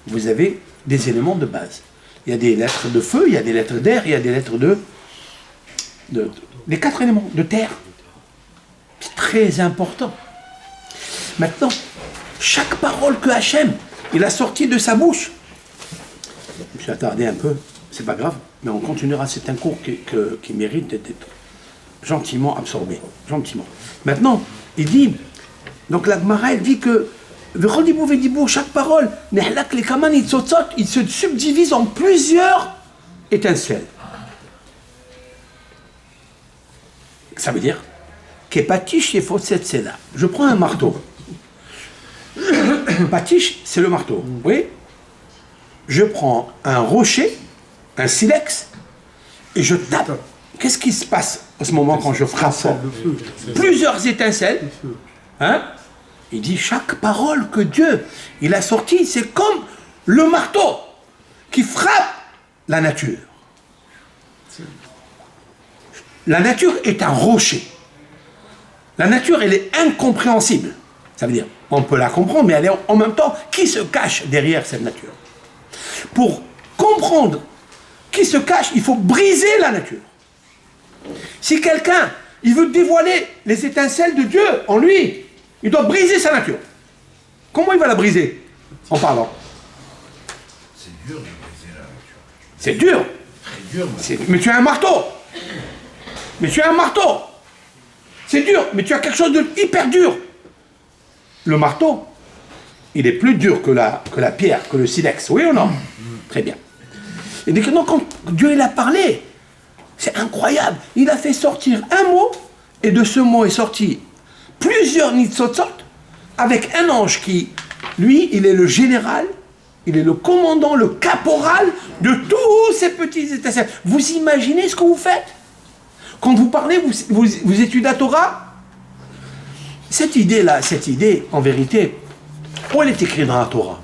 Speaker 1: vous avez des éléments de base. Il y a des lettres de feu, il y a des lettres d'air, il y a des lettres les 4 éléments de terre. C'est très important. Maintenant, chaque parole que Hachem, il a sorti de sa bouche. Je me suis attardé un peu, c'est pas grave, mais on continuera. C'est un cours qui mérite d'être gentiment absorbé. Gentiment. Maintenant, il dit, donc la Gemara, elle dit que chaque parole, il se subdivise en plusieurs étincelles. Ça veut dire que je prends un marteau. Patish, c'est le marteau. Oui. Je prends un rocher, un silex, et je tape. Qu'est-ce qui se passe à ce moment quand je frappe fort? Plusieurs étincelles. Hein? Il dit chaque parole que Dieu il a sortie, c'est comme le marteau qui frappe la nature. La nature est un rocher. La nature, elle est incompréhensible. Ça veut dire, on peut la comprendre, mais elle est en même temps, qui se cache derrière cette nature? Pour comprendre qui se cache, il faut briser la nature. Si quelqu'un, il veut dévoiler les étincelles de Dieu en lui, il doit briser sa nature. Comment il va la briser? En parlant.
Speaker 3: C'est dur de briser la nature.
Speaker 1: C'est dur.
Speaker 3: Très dur,
Speaker 1: Mais tu as un marteau. Mais tu as un marteau. C'est dur, mais tu as quelque chose de hyper dur. Le marteau, il est plus dur que la pierre, que le silex. Oui ou non? Très bien. Et donc, quand Dieu il a parlé, C'est incroyable. Il a fait sortir un mot, et de ce mot est sorti plusieurs nitzotzot, avec un ange qui, lui, il est le général, il est le commandant, le caporal de tous ces petits étincelles. Vous imaginez ce que vous faites? Quand vous parlez, vous étudiez la Torah? Cette idée-là, en vérité, où elle est écrite dans la Torah?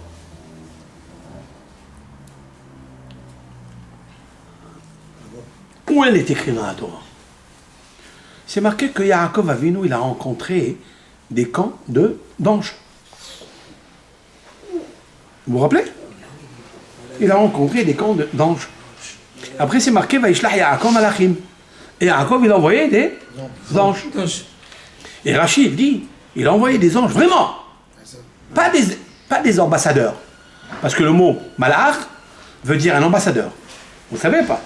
Speaker 1: Où elle est écrite dans la Torah? C'est marqué que Yaakov Avinu, il a rencontré des camps d'anges. Vous vous rappelez? Il a rencontré des camps d'anges. Après, c'est marqué Vaishlah Yaakov Malachim. Et Yaakov, il a envoyé des anges. Et Rachid dit, il a envoyé des anges, vraiment. Pas des ambassadeurs. Parce que le mot malach veut dire un ambassadeur. Vous ne savez pas.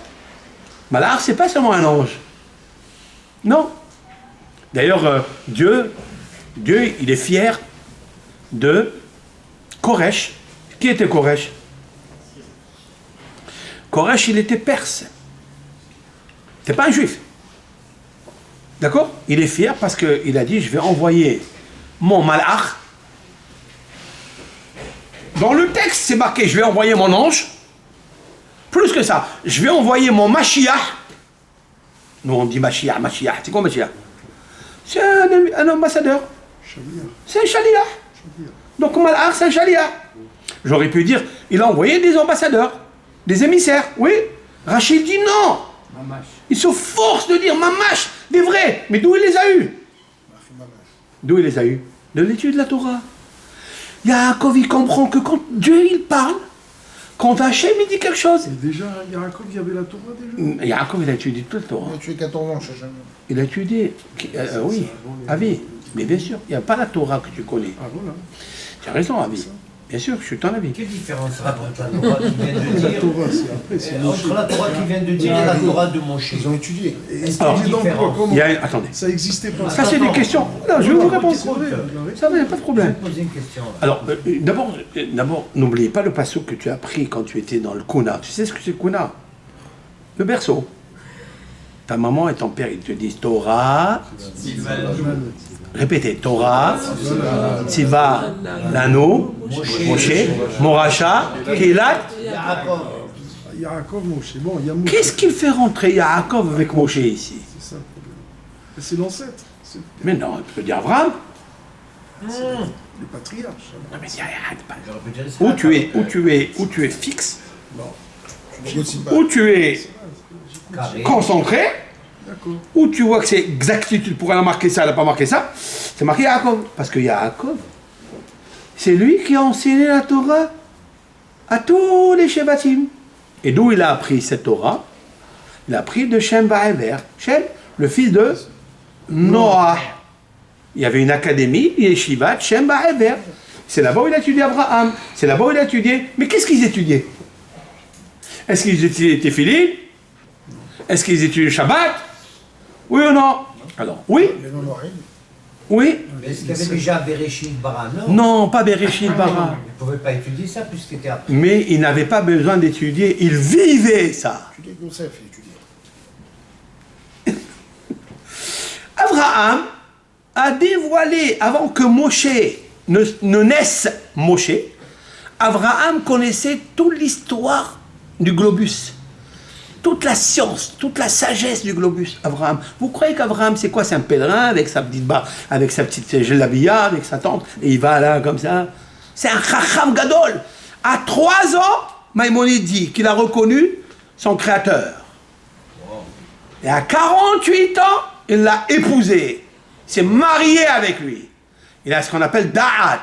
Speaker 1: Malach, c'est pas seulement un ange. Non. D'ailleurs, Dieu, il est fier de Koresh. Qui était Koresh? Koresh, il était perse. C'est pas un juif. D'accord? Il est fier parce qu'il a dit, je vais envoyer mon malach. Dans le texte, c'est marqué, je vais envoyer mon ange. Plus que ça, je vais envoyer mon Mashiach. Nous, on dit Mashiach. C'est quoi Mashiach? C'est un ambassadeur. C'est un shaliach. Donc, malach, c'est un shaliach. J'aurais pu dire, il a envoyé des ambassadeurs, des émissaires. Oui. Rachid dit non. Il se force de dire mamash, des vrais. Mais d'où il les a eus? D'où il les a eus? De l'étude de la Torah. Yaakov, il comprend que quand Dieu, il parle, quand Hachem, il dit quelque chose.
Speaker 2: Et déjà, Yaakov, il y avait la Torah déjà.
Speaker 1: Yaakov, il a étudié toute la Torah.
Speaker 5: Il a tué 14 ans, Chachamia.
Speaker 1: Il a étudié, oui, Avi. Mais bien sûr, il n'y a pas la Torah que tu connais.
Speaker 2: Ah voilà.
Speaker 1: Tu as raison, Avi. Bien sûr, je suis ton avis.
Speaker 4: Quelle différence entre la Torah qui vient de
Speaker 2: La
Speaker 4: dire
Speaker 2: Torah, c'est après, c'est
Speaker 4: entre la Torah qui vient de dire et la Torah de Moshe?
Speaker 5: Ils ont étudié.
Speaker 1: Alors,
Speaker 2: Étudié dans quoi, comment?
Speaker 1: Attendez.
Speaker 2: Ça existait pas.
Speaker 1: Ça, c'est des questions. Non, je vais vous répondre.
Speaker 2: C'est vrai.
Speaker 1: Ça va, il n'y a pas de
Speaker 4: Je vais
Speaker 1: problème.
Speaker 4: te poser une question. là.
Speaker 1: Alors, d'abord, n'oubliez pas le passeau que tu as pris quand tu étais dans le Kuna. Tu sais ce que c'est le Kuna? Le berceau. Ta maman et ton père, ils te disent Torah. Répétez, Torah, Tziva, Lano, Moshe, Moracha, Kélat.
Speaker 4: Yaakov.
Speaker 2: Yaakov, Moshe. Bon, il y a Moshe.
Speaker 1: Qu'est-ce qu'il fait rentrer Yaakov avec Moshe ici?
Speaker 2: C'est ça le problème. Mais c'est l'ancêtre. C'est
Speaker 1: Mais non, tu peux dire Abraham.
Speaker 2: le patriarche.
Speaker 1: Non, mais arrête pas.
Speaker 4: J'aurais pu dire ça.
Speaker 1: Où tu es fixe,
Speaker 5: Tu négocies pas.
Speaker 1: où tu es
Speaker 4: Carré.
Speaker 1: concentré,
Speaker 2: D'accord.
Speaker 1: où tu vois que c'est exactitude, pourquoi elle a marqué ça, elle n'a pas marqué ça, c'est marqué Yaakov. Parce que Yaakov, c'est lui qui a enseigné la Torah à tous les Shevatim. Et d'où il a appris cette Torah? Il a appris de Shem Va'ever. Shem, le fils de Noah. Il y avait une académie, Yeshivat, Shem Va'ever. C'est là-bas où il a étudié Abraham. C'est là-bas où il a étudié. Mais qu'est-ce qu'ils étudiaient? Est-ce qu'ils étudiaient Tefillin? Est-ce qu'ils étudiaient Shabbat? Oui ou non? Alors, oui,
Speaker 5: Les non-noirs.
Speaker 1: oui.
Speaker 4: Mais est-ce qu'il y avait déjà Bereshit Bara? Non.
Speaker 1: Non, pas Bereshit Bara.
Speaker 4: Il ne pouvait pas étudier ça puisqu'il était après.
Speaker 1: Mais il n'avait pas besoin d'étudier, il vivait ça.
Speaker 5: Tu dis que Youssef, tu dis.
Speaker 1: Abraham a dévoilé, avant que Moshe ne naisse Moshe, Abraham connaissait toute l'histoire du globus. Toute la science, toute la sagesse du globus, Abraham. Vous croyez qu'Abraham, c'est quoi? C'est un pèlerin avec sa petite avec sa petite gelabia, avec sa tante, et il va là comme ça. C'est un chacham gadol. À 3 ans, Maïmonide dit qu'il a reconnu son créateur. Et à 48 ans, il l'a épousé. Il s'est marié avec lui. Il a ce qu'on appelle da'at.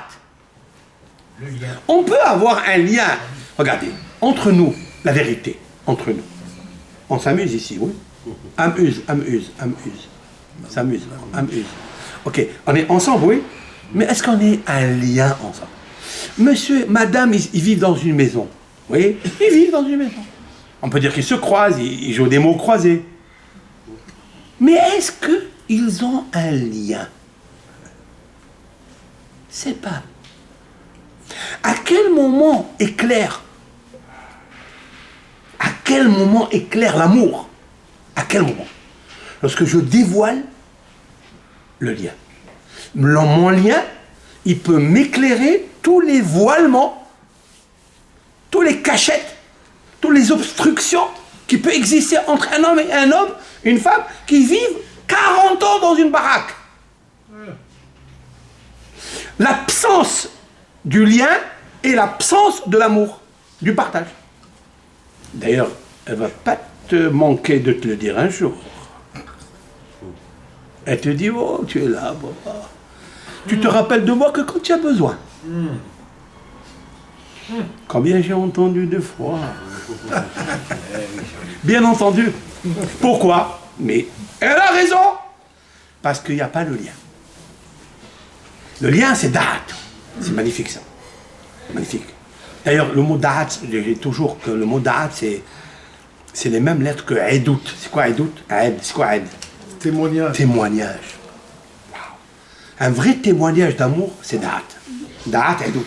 Speaker 4: Le lien.
Speaker 1: On peut avoir un lien, regardez, entre nous, la vérité, entre nous. On s'amuse ici, oui. S'amuse. Ok, on est ensemble, oui. Mais est-ce qu'on est un lien ensemble? Monsieur, madame, ils vivent dans une maison. Vous voyez? Ils vivent dans une maison. On peut dire qu'ils se croisent, ils jouent des mots croisés. Mais est-ce qu'ils ont un lien? C'est pas. À quel moment éclaire? À quel moment éclaire l'amour? À quel moment? Lorsque je dévoile le lien. Mon lien, il peut m'éclairer tous les voilements, tous les cachettes, toutes les obstructions qui peuvent exister entre un homme et un homme, une femme, qui vivent 40 ans dans une baraque. L'absence du lien et l'absence de l'amour, du partage. D'ailleurs, elle ne va pas te manquer de te le dire un jour. Elle te dit, oh, tu es là, papa. Tu te rappelles de moi que quand tu as besoin. Combien j'ai entendu de fois. Bien entendu. Pourquoi? Mais elle a raison. Parce qu'il n'y a pas le lien. Le lien, c'est da'at. C'est magnifique, ça. Magnifique. D'ailleurs, le mot da'at, je dis toujours que le mot da'at, c'est les mêmes lettres que aïdout. C'est quoi aïdout? Aïd, c'est quoi aïd?
Speaker 2: Témoignage.
Speaker 1: Témoignage. Wow. Un vrai témoignage d'amour, c'est da'at. Da'at aïdout.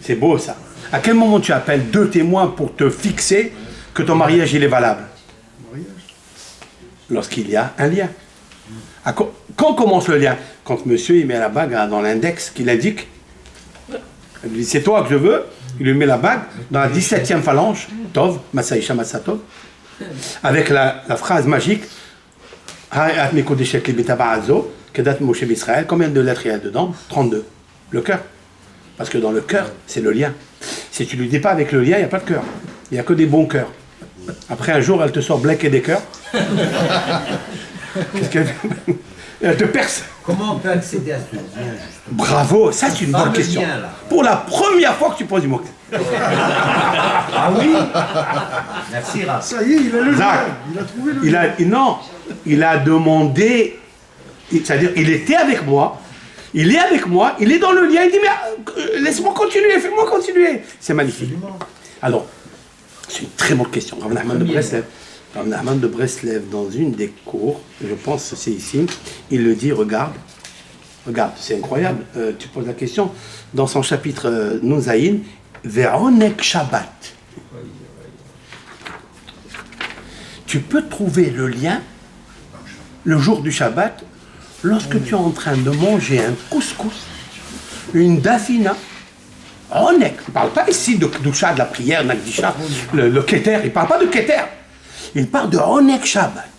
Speaker 1: C'est beau, ça. À quel moment tu appelles deux témoins pour te fixer que ton mariage, il est valable?
Speaker 2: Mariage.
Speaker 1: Lorsqu'il y a un lien. Quand commence le lien? Quand monsieur il met la bague dans l'index qu'il indique, il dit c'est toi que je veux, il lui met la bague dans la 17e phalange, Tov, Masaïcha Masatov, avec la phrase magique, combien de lettres il y a dedans? 32. Le cœur. Parce que dans le cœur, c'est le lien. Si tu ne lui dis pas avec le lien, il n'y a pas de cœur. Il n'y a que des bons cœurs. Après un jour, elle te sort Black et des cœurs. Qu'est-ce qu'elle fait? Elle te perce.
Speaker 4: Comment on peut accéder à ce lien, justement?
Speaker 1: Bravo, ça c'est une bonne question.
Speaker 4: Lien, là.
Speaker 1: Pour la première fois que tu poses du mot.
Speaker 4: Ah oui. Merci, Raph.
Speaker 2: Ça y est, il a le
Speaker 1: Zach,
Speaker 2: lien. Il a trouvé le lien.
Speaker 1: Non, il a demandé, c'est-à-dire il était avec moi, il est avec moi, il est dans le lien, il dit mais laisse-moi continuer, fais-moi continuer. C'est magnifique. Alors, c'est une très bonne question. Rav Nachman de Breslev. Rav Nachman de Breslev, dans une des cours, je pense que c'est ici, il le dit, regarde, c'est incroyable, tu poses la question, dans son chapitre Nouzaïn, Veronek Shabbat. Tu peux trouver le lien le jour du Shabbat lorsque tu es en train de manger un couscous, une dafina, Onek. Il ne parle pas ici de Kdusha, de la prière, Nakdisha, le Keter, il ne parle pas de Keter. Il parle de Onek Shabbat.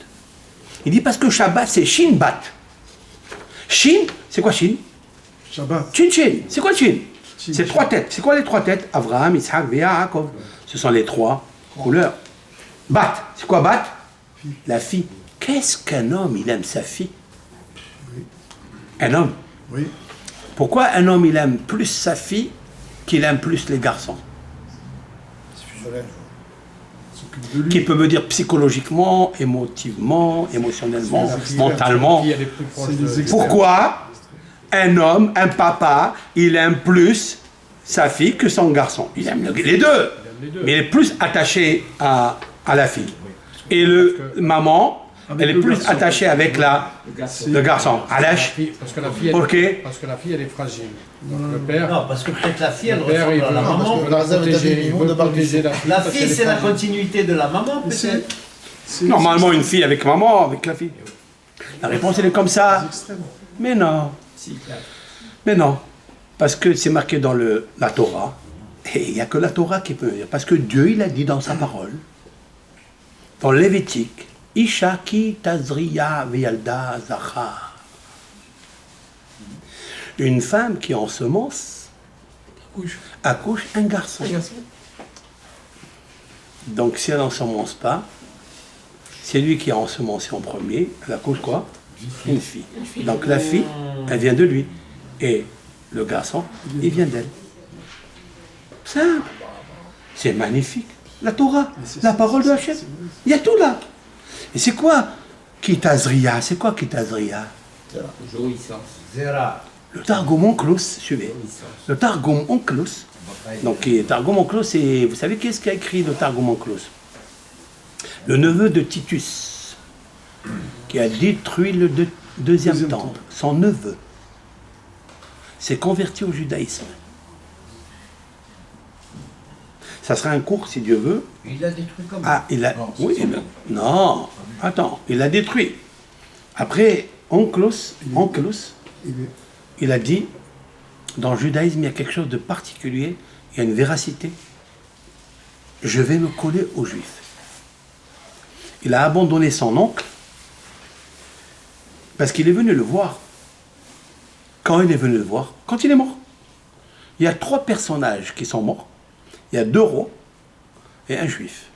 Speaker 1: Il dit parce que Shabbat c'est Shin Bat. Shin, c'est quoi Shin?
Speaker 2: Shabbat.
Speaker 1: Chin Chin, c'est quoi Chin?
Speaker 2: Chin,
Speaker 1: C'est
Speaker 2: Chin.
Speaker 1: 3 têtes. C'est quoi les 3 têtes? Avraham, Yitzhak, Yaakov. Ce sont les 3 couleurs. Bat, c'est quoi Bat? La fille. Qu'est-ce qu'un homme, il aime sa fille? Un homme.
Speaker 2: Oui.
Speaker 1: Pourquoi un homme, il aime plus sa fille qu'il aime plus les garçons?
Speaker 5: C'est fusionnel.
Speaker 2: Il s'occupe de lui.
Speaker 1: Qui peut me dire psychologiquement, émotivement, émotionnellement, mentalement.
Speaker 6: Qui est les plus proches
Speaker 2: C'est
Speaker 6: de-
Speaker 2: les experts.
Speaker 1: Pourquoi un homme, un papa, il aime plus sa fille que son garçon? Il aime les deux.
Speaker 6: les deux.
Speaker 1: Mais il est plus attaché à la fille. Et maman,
Speaker 2: Avec
Speaker 1: elle est
Speaker 2: le
Speaker 1: plus
Speaker 2: garçon.
Speaker 1: attachée avec le garçon. Alash.
Speaker 6: Parce que la fille,
Speaker 1: Ok.
Speaker 6: parce que la fille, elle est fragile. Donc le père,
Speaker 4: Non, parce que peut-être la fille, elle
Speaker 6: le père, il
Speaker 4: ressemble à la
Speaker 6: veut,
Speaker 4: maman.
Speaker 6: il veut
Speaker 5: Dans la zone
Speaker 6: protéger,
Speaker 5: d'Abbé
Speaker 6: il
Speaker 5: Mimoun
Speaker 6: veut
Speaker 5: de Barbie.
Speaker 6: protéger la fille.
Speaker 4: La
Speaker 6: parce
Speaker 4: fille,
Speaker 6: qu'elle est
Speaker 4: c'est la
Speaker 6: fragile.
Speaker 4: continuité de la maman,
Speaker 2: Mais
Speaker 4: peut-être.
Speaker 1: Normalement, une fille avec maman, avec la fille. La réponse, elle est comme ça.
Speaker 2: Extrême.
Speaker 1: Mais non. Mais non. Parce que c'est marqué dans la Torah. Et il n'y a que la Torah qui peut dire. Parce que Dieu, il a dit dans sa parole, dans Lévitique, Isha ki tazriya veyalda zachar. Une femme qui ensemence accouche un garçon. Donc si elle n'ensemence pas, c'est lui qui a ensemencé en premier, elle accouche quoi? Une fille. Donc la fille, elle vient de lui. Et le garçon, il vient d'elle. Simple. C'est magnifique. La Torah, la parole de Hachem. Il y a tout là. Et c'est quoi Kitazriya? C'est quoi Kitazriya?
Speaker 4: Zera.
Speaker 1: Le Targum Onkelos, suivez. Le Targum Onkelos. Donc, Targum Onkelos, c'est. Vous savez qu'est-ce qu'a écrit le Targum Onkelos? Le neveu de Titus, qui a détruit le deuxième temple. Son neveu s'est converti au judaïsme. Ça sera un cours, si Dieu veut.
Speaker 4: Il a détruit comme
Speaker 1: Ah, il a...
Speaker 3: Non, c'est
Speaker 1: oui,
Speaker 3: son
Speaker 1: mais- non, attends, il l'a détruit. Après, Onkelos, il a dit, dans le judaïsme, il y a quelque chose de particulier, il y a une véracité. Je vais me coller aux Juifs. Il a abandonné son oncle parce qu'il est venu le voir. Quand il est venu le voir, quand il est mort. Il y a 3 personnages qui sont morts. Il y a 2 rois et un juif.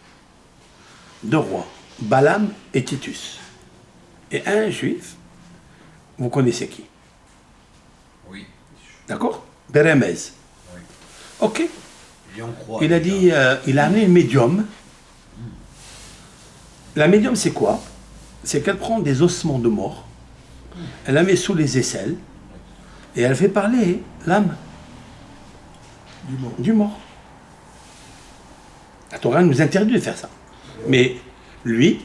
Speaker 1: 2 rois, Balaam et Titus. Et un juif, vous connaissez qui?
Speaker 3: Oui.
Speaker 1: D'accord? Bérémez.
Speaker 3: Oui.
Speaker 1: Ok.
Speaker 4: Lion croix.
Speaker 1: Il a dit, il a amené une médium. La médium, c'est quoi? C'est qu'elle prend des ossements de mort, elle la met sous les aisselles, et elle fait parler l'âme
Speaker 2: Du mort.
Speaker 1: du mort. La Torah nous interdit de faire ça. Mais lui,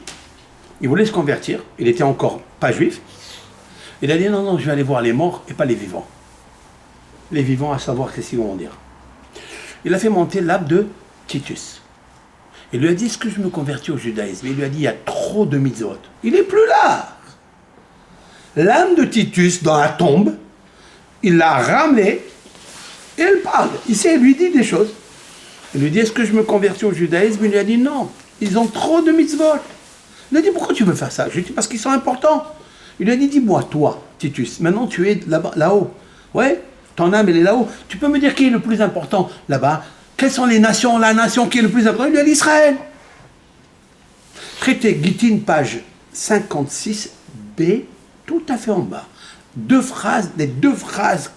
Speaker 1: il voulait se convertir, il était encore pas juif. Il a dit non, je vais aller voir les morts et pas les vivants. Les vivants, à savoir qu'est-ce qu'ils vont dire. Il a fait monter l'âme de Titus. Il lui a dit, est-ce que je me convertis au judaïsme? Il lui a dit, il y a trop de mitzvot. Il n'est plus là. L'âme de Titus, dans la tombe, il l'a ramenée et elle parle. Il lui dit des choses. Il lui dit, est-ce que je me convertis au judaïsme? Il lui a dit, non, ils ont trop de mitzvot. Il a dit, pourquoi tu veux faire ça? Je lui ai dit, parce qu'ils sont importants. Il lui a dit, dis-moi, toi, Titus, maintenant tu es là-haut. Ouais, ton âme, elle est là-haut. Tu peux me dire qui est le plus important là-bas? Quelles sont les nations? La nation qui est le plus important? Il lui a dit, Israël. Traité Gittin, page 56b, tout à fait en bas. Les deux phrases,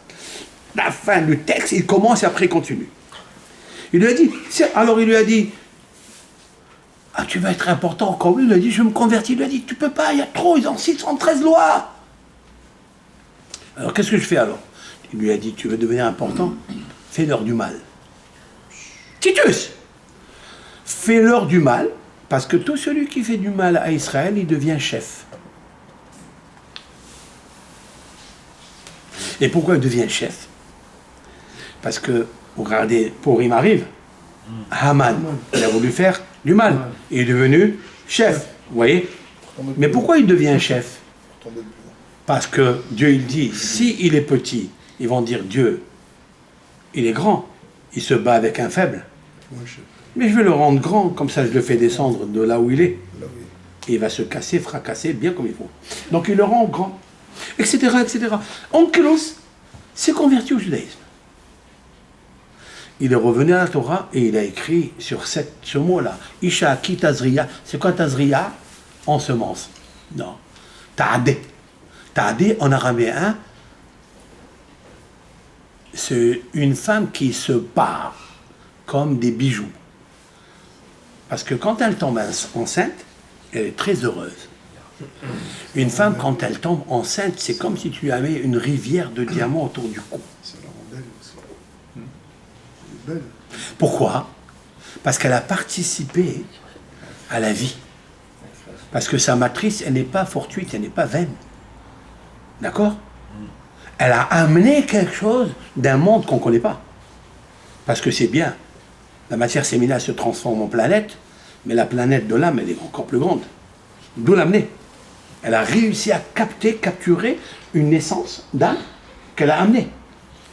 Speaker 1: la fin du texte, il commence et après il continue. Il lui a dit, alors il lui a dit, ah, tu vas être important comme lui. Il lui a dit, je me convertis. Il lui a dit, tu peux pas, il y a trop, ils ont 613 lois. Alors qu'est-ce que je fais alors? Il lui a dit, tu veux devenir important? Fais-leur du mal. Titus, fais-leur du mal, parce que tout celui qui fait du mal à Israël, il devient chef. Et pourquoi il devient chef? Parce que, regardez, Purim arrive, Haman, il a voulu faire du mal. Il est devenu chef, vous voyez? Mais pourquoi il devient chef? Parce que Dieu, il dit, si il est petit, ils vont dire Dieu, il est grand, il se bat avec un faible. Mais je vais le rendre grand, comme ça je le fais descendre de là où il est. Et il va se casser, fracasser bien comme il faut. Donc il le rend grand, etc., etc. Onkelos s'est converti au judaïsme. Il est revenu à la Torah et il a écrit sur ce mot-là. Isha ki tazriya. C'est quoi tazriya? Ensemence. Non. Ta'adé. Ta'adé en araméen, c'est une femme qui se pare comme des bijoux. Parce que quand elle tombe enceinte, elle est très heureuse. Une femme, quand elle tombe enceinte, c'est comme si tu avais une rivière de diamants autour du cou.
Speaker 2: Ça la rend belle aussi. Elle est belle.
Speaker 1: Pourquoi? Parce qu'elle a participé à la vie. Parce que sa matrice, elle n'est pas fortuite, elle n'est pas vaine. D'accord? Elle a amené quelque chose d'un monde qu'on ne connaît pas. Parce que c'est bien. La matière séminale se transforme en planète, mais la planète de l'âme, elle est encore plus grande. D'où l'amener. Elle a réussi à capturer une essence d'âme qu'elle a amenée.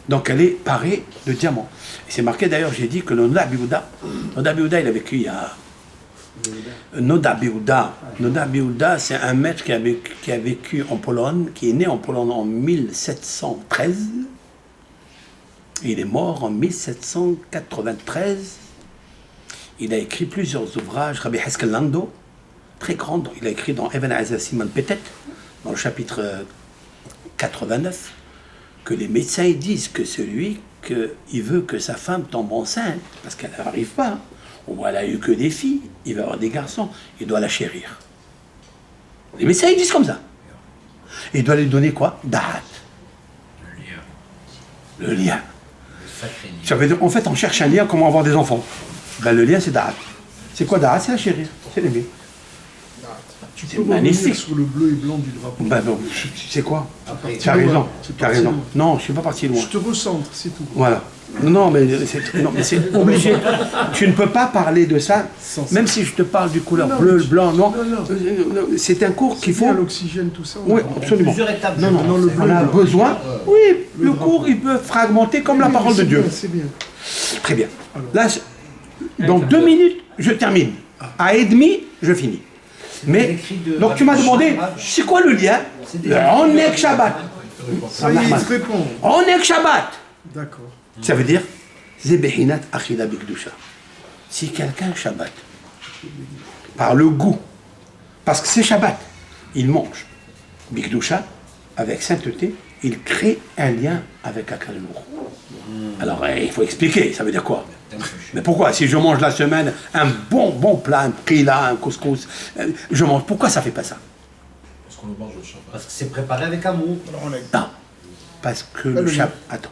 Speaker 1: Donc elle est parée de diamants. Et c'est marqué d'ailleurs, j'ai dit que le Noda Biouda, il a vécu il y a... Noda Biouda, c'est un maître qui a vécu en Pologne, qui est né en Pologne en 1713. Il est mort en 1793. Il a écrit plusieurs ouvrages, Rabbi Heskel Lando, très grand. Il a écrit dans Even Aza Simon Petet, dans le chapitre 89, que les médecins disent que celui qui veut que sa femme tombe enceinte, parce qu'elle n'arrive pas, ou elle a eu que des filles, il va avoir des garçons, il doit la chérir. Les médecins ils disent comme ça. Et il doit lui donner quoi? Da'at. Le lien. Ça veut dire, en fait, on cherche un lien, comment avoir des enfants. Ben, le lien, c'est Da'at. C'est quoi Da'at? C'est la chérir, c'est l'aimer.
Speaker 2: Tu
Speaker 1: C'est
Speaker 2: peux revenir
Speaker 1: magnifique.
Speaker 2: sur le bleu et blanc du drapeau.
Speaker 1: Ben non, tu sais quoi?
Speaker 4: Après,
Speaker 1: Tu as raison,
Speaker 2: c'est
Speaker 1: tu as
Speaker 2: parti
Speaker 1: raison.
Speaker 2: loin.
Speaker 1: Non, je suis pas parti loin.
Speaker 2: Je te recentre, c'est tout.
Speaker 1: Voilà. Non, mais c'est obligé. Tu ne peux pas parler de ça,
Speaker 2: Sans
Speaker 1: même si je te parle du couleur
Speaker 2: Non,
Speaker 1: bleu,
Speaker 2: mais tu-
Speaker 1: blanc, non.
Speaker 2: non.
Speaker 1: C'est un cours qu'il
Speaker 2: Qu'il faut
Speaker 1: faut.
Speaker 2: l'oxygène, tout ça.
Speaker 1: Oui, absolument.
Speaker 4: plusieurs étapes.
Speaker 1: Non,
Speaker 4: je
Speaker 1: non,
Speaker 4: pense.
Speaker 2: non, le
Speaker 1: on a
Speaker 2: bleu,
Speaker 1: besoin. Oui, le
Speaker 2: drapeau.
Speaker 1: cours, il peut fragmenter comme la parole de Dieu.
Speaker 2: C'est bien.
Speaker 1: Très bien. Là, dans 2 minutes, je termine. À et demi, je finis. Mais,
Speaker 4: écrit de-
Speaker 1: donc tu m'as demandé, c'est quoi le lien?
Speaker 4: des-
Speaker 1: Le Onek Shabbat.
Speaker 2: Ça y est, il te répond.
Speaker 1: Onek Shabbat.
Speaker 2: D'accord.
Speaker 1: Ça veut dire, Zebehinat Achila Bikdusha. Si quelqu'un Shabbat, par le goût, parce que c'est Shabbat, il mange. Bikdusha, avec sainteté, il crée un lien avec Akadosh. Alors, il faut expliquer, ça veut dire quoi? Mais pourquoi? Si je mange la semaine un bon plat, un prila, un couscous, je mange. Pourquoi ça fait pas ça?
Speaker 5: Parce qu'on le mange au Shabbat.
Speaker 4: Parce que c'est préparé avec amour.
Speaker 1: Non. Parce que le Shabbat. Attends.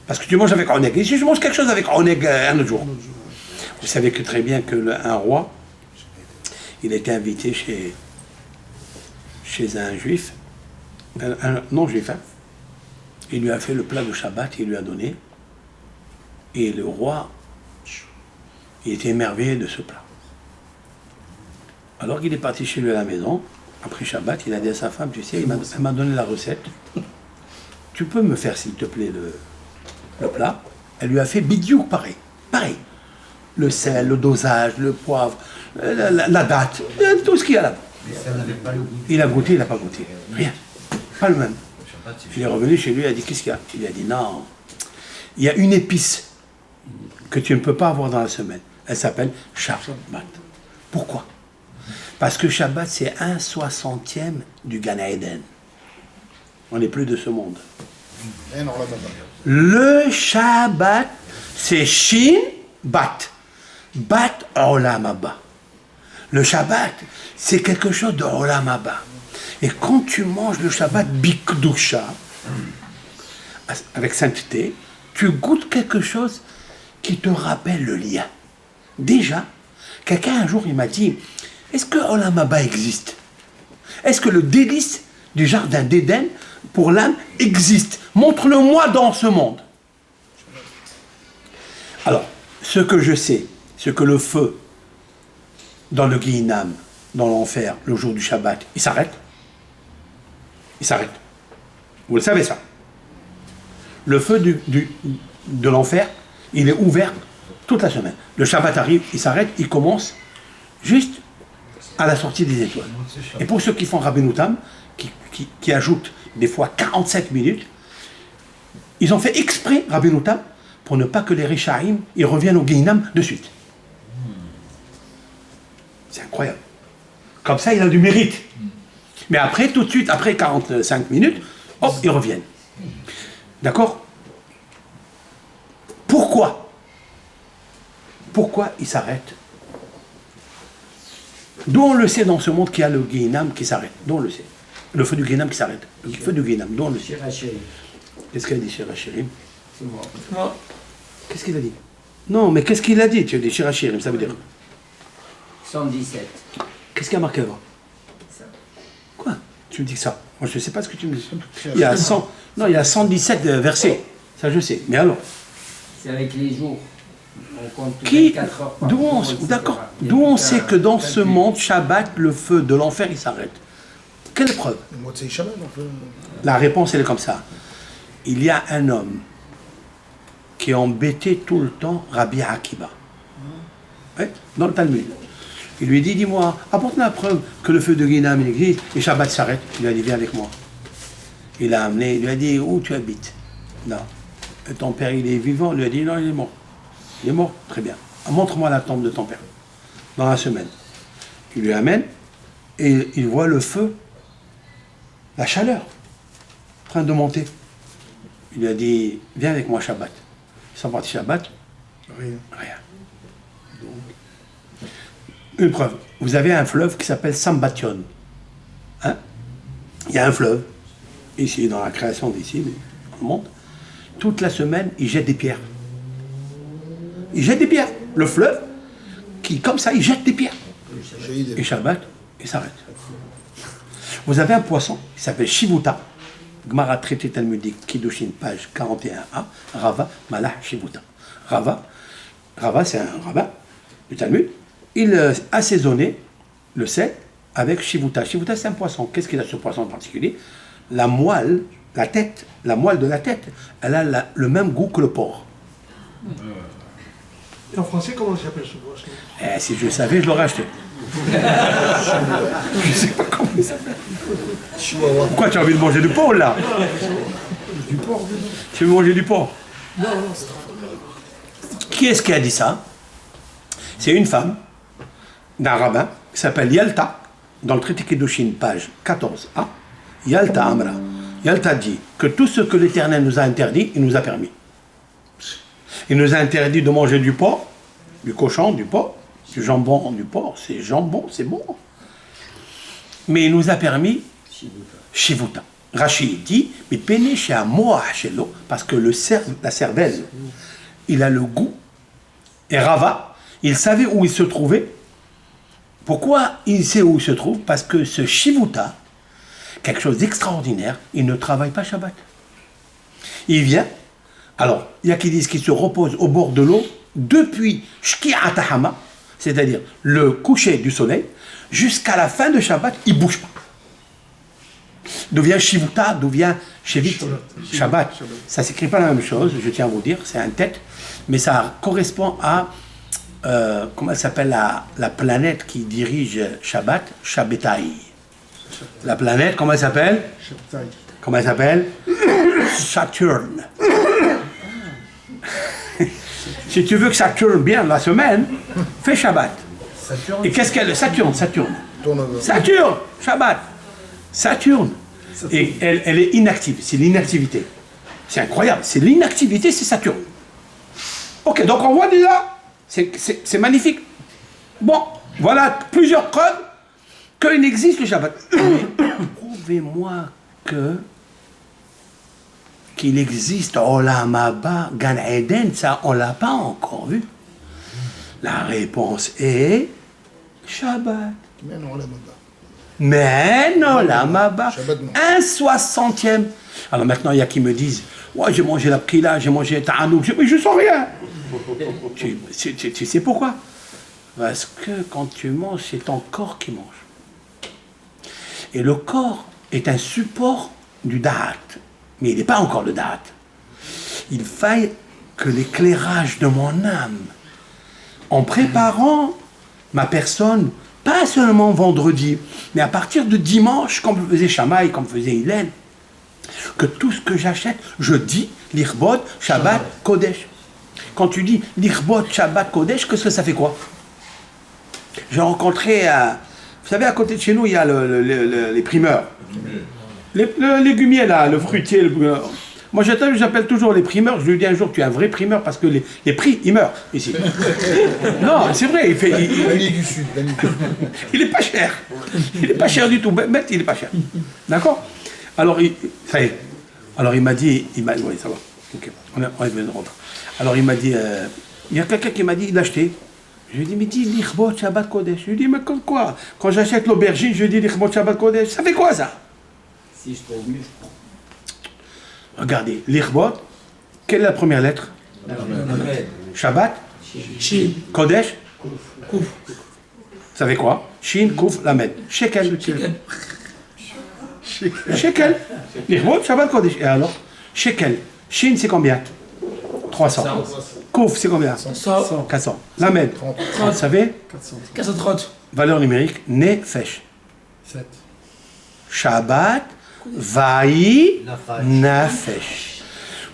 Speaker 1: Parce que tu manges avec oneg. Et si je mange quelque chose avec oneg un autre jour? Vous savez que très bien un roi, il était invité chez un juif, un non-juif. Hein. Il lui a fait le plat de Shabbat, il lui a donné. Et le roi, il était émerveillé de ce plat. Alors qu'il est parti chez lui à la maison, après Shabbat, il a dit à sa femme, tu sais, elle m'a donné la recette. Tu peux me faire, s'il te plaît, le plat? Elle lui a fait bidiouk pareil. Pareil. Le sel, le dosage, le poivre, la date, tout ce qu'il y a là.
Speaker 4: Mais ça n'avait pas le goût.
Speaker 1: Il a goûté, il n'a pas goûté. Rien. Pas le même.
Speaker 4: Shabbat, c'est
Speaker 1: Il est revenu chez lui, il a dit, qu'est-ce qu'il y a? Il lui a dit, non. Il y a une épice que tu ne peux pas avoir dans la semaine. Elle s'appelle Shabbat. Pourquoi? Parce que Shabbat, c'est 1/60e du Gan Eden. On n'est plus de ce monde.
Speaker 5: Et non, là,
Speaker 1: Le Shabbat, c'est Shin Bat. Bat Olam Haba. Le Shabbat, c'est quelque chose de Olam Haba. Et quand tu manges le Shabbat Bikdusha, avec sainteté, tu goûtes quelque chose qui te rappelle le lien. Déjà, quelqu'un un jour, il m'a dit, est-ce que Olam Haba existe? Est-ce que le délice du jardin d'Éden pour l'âme existe? Montre-le-moi dans ce monde. Alors, ce que je sais, c'est que le feu dans le Guéhinam, dans l'enfer, le jour du Shabbat, il s'arrête. Il s'arrête. Vous le savez ça. Le feu de l'enfer, il est ouvert toute la semaine. Le Shabbat arrive, il s'arrête, il commence juste à la sortie des étoiles. Et pour ceux qui font Rabbeinu Tam, qui ajoutent des fois 47 minutes, ils ont fait exprès Rabbeinu Tam pour ne pas que les Rishaïm ils reviennent au Guéhinam de suite. C'est incroyable. Comme ça, il a du mérite. Mais après, tout de suite, après 45 minutes, hop, ils reviennent. D'accord? Pourquoi? Pourquoi ils s'arrêtent? D'où on le sait dans ce monde qu'il y a le Guéhinam qui s'arrête? D'où on le sait? Le feu du Guéhinam qui s'arrête. Le feu du Guéhinam, d'où on le sait? Qu'est-ce qu'elle a dit, Shirachirim?
Speaker 4: C'est moi.
Speaker 1: Non. Qu'est-ce qu'il a dit? Non, mais qu'est-ce qu'il a dit? Tu as dit Shirachirim, ça veut dire.
Speaker 4: 117.
Speaker 1: Qu'est-ce qu'il y a marqué avant? Quoi? Tu me dis que ça? Moi, je ne sais pas ce que tu me dis. Il y a 100, non, il y a 117 versets. Ça, je sais. Mais alors?
Speaker 7: C'est avec les jours. On compte
Speaker 1: Qui,
Speaker 7: 24 heures par
Speaker 1: d'où on,
Speaker 7: jour, etc.
Speaker 1: d'accord,
Speaker 7: Il y a
Speaker 1: d'où on
Speaker 7: tout
Speaker 1: sait
Speaker 7: un
Speaker 1: que dans ce
Speaker 7: calcul.
Speaker 1: monde, Shabbat, le feu de l'enfer, il s'arrête? Quelle preuve?
Speaker 5: Le mot de Shabbat, on peut.
Speaker 1: La réponse, elle est comme ça. Il y a un homme qui embêtait tout le temps Rabbi Akiba. Ouais, dans le Talmud. Il lui dit, dis-moi, apporte la preuve que le feu de Guéhinam il existe et Shabbat s'arrête. Il lui a dit, viens avec moi. Il l'a amené, il lui a dit, où tu habites? Là. Et ton père, il est vivant? Il lui a dit, non, il est mort. Il est mort? Très bien. Montre-moi la tombe de ton père. Dans la semaine. Il lui amène et il voit le feu, la chaleur, en train de monter. Il lui a dit, viens avec moi Shabbat. Ils sont partis Shabbat.
Speaker 2: Rien.
Speaker 1: Rien. Une preuve. Vous avez un fleuve qui s'appelle Sambation. Hein? Il y a un fleuve, ici, dans la création d'ici, on monte. Toute la semaine, il jette des pierres. Il jette des pierres. Le fleuve, qui, comme ça, il jette des pierres. Et Shabbat, Il s'arrête. Vous avez un poisson qui s'appelle Shivuta. Gemara traité talmudique, Kiddushin, page 41a. Rava, Malach, Shivuta. Rava, c'est un rabbin du Talmud. Il assaisonnait le sel avec Shivuta. Shivuta, c'est un poisson. Qu'est-ce qu'il a ce poisson en particulier? La moelle, la moelle de la tête, elle a le même goût que le porc.
Speaker 2: Et en français, comment ça s'appelle ce poisson?
Speaker 1: Si je savais, je l'aurais acheté. Je sais pas comment il s'appelle. Pourquoi tu as envie de manger du porc là?
Speaker 2: Du porc dedans.
Speaker 1: Tu veux manger du porc?
Speaker 2: Non, non, c'est
Speaker 1: Qui est-ce qui a dit ça? C'est une femme d'un rabbin qui s'appelle Yalta, dans le traité Kiddushin, page 14a. Yalta Amra. Yalta dit que tout ce que l'Éternel nous a interdit, il nous a permis. Il nous a interdit de manger du porc, du cochon, du porc, du jambon, du porc. C'est jambon, c'est bon. Mais il nous a permis Shivuta. Rachid dit, mais péné chez un moa chez l'eau, parce que la cervelle, il a le goût. Et Rava, il savait où il se trouvait. Pourquoi il sait où il se trouve? Parce que ce Shivuta, quelque chose d'extraordinaire, il ne travaille pas Shabbat. Il vient, alors, il y a qui disent qu'il se repose au bord de l'eau depuis Shki'atahama, c'est-à-dire le coucher du soleil, jusqu'à la fin de Shabbat, il ne bouge pas. D'où vient Shivuta, d'où vient Shevit, Shabbat. Ça ne s'écrit pas la même chose, je tiens à vous dire, c'est un tête, mais ça correspond à, comment elle s'appelle la planète qui dirige Shabbat, Shabbatai. La planète, comment elle s'appelle? Comment elle s'appelle? Saturne. Si tu veux que ça tourne bien la semaine, fais Shabbat. Et qu'est-ce qu'elle est? Saturne. Saturne, Shabbat. Saturne. Et elle est inactive, c'est l'inactivité. C'est incroyable, c'est l'inactivité, c'est Saturne. Ok, donc on voit déjà, c'est magnifique. Bon, voilà plusieurs preuves qu'il existe le Shabbat. Mais prouvez-moi qu'il existe Olam Haba, Gan Eden, ça on ne l'a pas encore vu. La réponse est Shabbat.
Speaker 5: Mais non, Olam Haba.
Speaker 1: Mais non, Olam Haba,
Speaker 5: Shabbat, non.
Speaker 1: 1/60. Alors maintenant, il y a qui me disent, ouais, j'ai mangé la pkila, j'ai mangé ta'anouk, mais je sens rien. Tu sais pourquoi? Parce que quand tu manges, c'est ton corps qui mange. Et le corps est un support du da'at. Mais il n'est pas encore le da'at. Il faille que l'éclairage de mon âme, en préparant ma personne, pas seulement vendredi, mais à partir de dimanche, comme faisait Shamaï, comme faisait Hillel, que tout ce que j'achète, je dis l'Irbod, Shabbat, Kodesh. Quand tu dis l'Irbod, Shabbat, Kodesh, qu'est-ce que ça fait quoi? J'ai rencontré, vous savez, à côté de chez nous, il y a les primeurs. Le légumier là, le fruitier. Moi j'appelle toujours les primeurs. Je lui dis un jour, tu es un vrai primeur parce que les prix, ils meurent ici. Non, c'est vrai.
Speaker 5: L'année du Sud.
Speaker 1: Il est pas cher. Il est pas cher du tout. Bête, il est pas cher. D'accord? Alors, ça y est. Alors il m'a dit, oui, ça va. Ok, on est venu de rentrer. Alors il m'a dit, il y a quelqu'un qui m'a dit, il l'a acheté. Je lui ai dit, mais dis l'Irbot Shabbat Kodesh. Je lui ai dit, mais quoi? Quand j'achète l'aubergine, je lui dis l'Irbot Shabbat Kodesh. Ça fait quoi ça?
Speaker 7: Si je trouve mieux, je prends.
Speaker 1: Regardez, l'Irbot, quelle est la première lettre? Shabbat,
Speaker 7: Shin.
Speaker 1: Kodesh, Kouf. Ça fait quoi? Shin, Kouf, Lamed. Shekel. Shekel. L'Irbot, Shabbat, Kodesh. Et alors? Shekel. Shin, c'est combien? 300. Kouf, c'est combien? 400. Lamed. Vous savez?
Speaker 6: 430.
Speaker 1: Valeur numérique, Nefesh.
Speaker 6: 7.
Speaker 1: Shabbat, Vaï, Nafesh.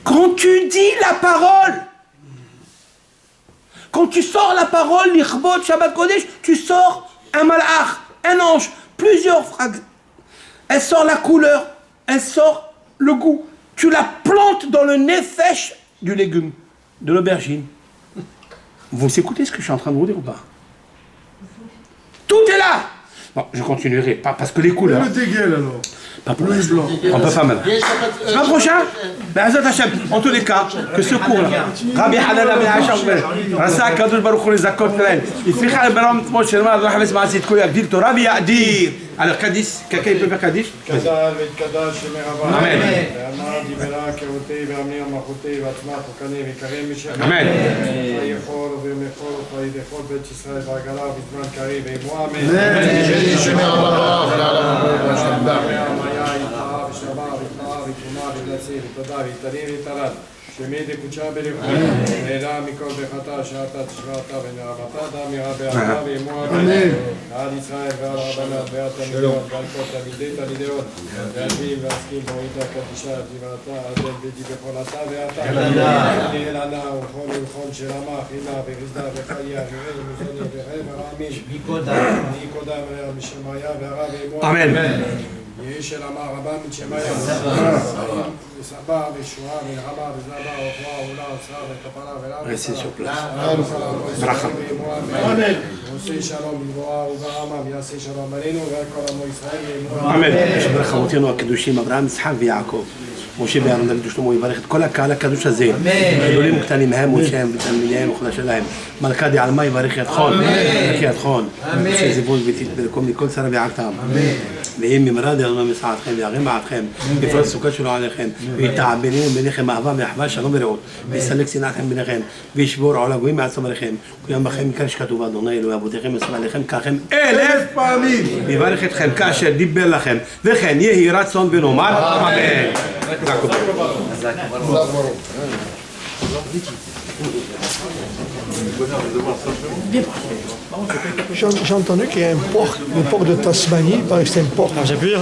Speaker 1: Quand tu dis la parole, quand tu sors la parole, l'Irbot, Shabbat Kodesh, tu sors un malach, un ange, plusieurs phrases. Elle sort la couleur, elle sort le goût. Tu la plantes dans le nefesh du légume, de l'aubergine. Vous écoutez ce que je suis en train de vous dire ou pas? Tout est là. Bon, je continuerai, pas parce que les couleurs.
Speaker 2: Le dégueule alors.
Speaker 1: Pas pour l'instant. On peut pas maintenant. Semaine prochaine, Be'ezrat Hashem, en tous les cas, que ce cours-là, Rabbi Hanana ben Aisha, Rasa Kadosh Baruch Hu les zakot שלהם, יפריך על ברם כמו שנאמר, לא חפש מעשית כה יגדיל תורה ויאדיר. Alors, Kaddish, quelqu'un peut faire Kaddish?
Speaker 8: קדש ותקדש שמרבה.
Speaker 1: אמן.
Speaker 8: ואמר דיברה כרותי ואמני המלכותי ועצמה חוקני ויקרם משם.
Speaker 1: אמן.
Speaker 8: ויכול ומחול וידחול בית ישראל ועגלה בזמן קריב ואמו אמן.
Speaker 5: יהי שמי הרב ולעולם הברור והשם בר.
Speaker 8: והמיה יתראה ושבה ותנאה ותרומה ונציר ותודה ויתניר ויתרד. שמי דקודשה בלכות. נעלה מכל בחטא שעתה תשבעתה ונרמתה דמירה באהבה ואמו אמן. ועל ישראל ועל רבנת ועל תלמידות ועל כל תלמידי תלמידות ועל ועסקים בריתה קדישה דיברתה עדל ודי בכלתה ועתה נעלנה ולכל שלמה חינה ורזדה וחיה וראה ומזוני וראה ורעמים מקודם משמיה והרב אמו
Speaker 1: אמן.
Speaker 8: יהי של אמר רבה משמיה וסבא ושועה ונעמה וזלבה ורפואה ועולה וצרה וכפרה ולאו
Speaker 1: Restez sur place.
Speaker 8: ברכה. אמן. ועושה שלום בגבוהה ובעמה ויעשה שלום עלינו ועל כל עמו ישראל.
Speaker 1: אמן. ישברך אבותינו הקדושים, אברהם, יצחק ויעקב. משה ואהרון דוד ושלמה יברך את כל הקהל הקדוש הזה. גדולים וקטנים הם משה ותלמידיהם וכלה שלהם. מלכה דעלמה יברך ידכון. יקי ידכון. משה זבול ותתבלקום מכל שרה ויעקתם. ואם ימרד אלוהים מסעתכם ויערים בעדכם. יפרץ סוכה שלו עליכם. ויטע בינינו ביניכם אהבה ואחווה שלום ורעות. ויסלק שנאתכם ביניכם. וישבור עול הגויים מעצום עליכם. כולם בכם מכאן שכתוב אדוני אלוהי אבותיכם ישמע עליכם ככם 1000 פעמים. ויברך אתכם כאשר דיבר לכם. וכן יהי רצון ונאמר אמן.
Speaker 2: J'ai entendu qu'il y a un porc, le porc de Tasmanie, il paraît que c'est un porc.
Speaker 9: J'ai plus.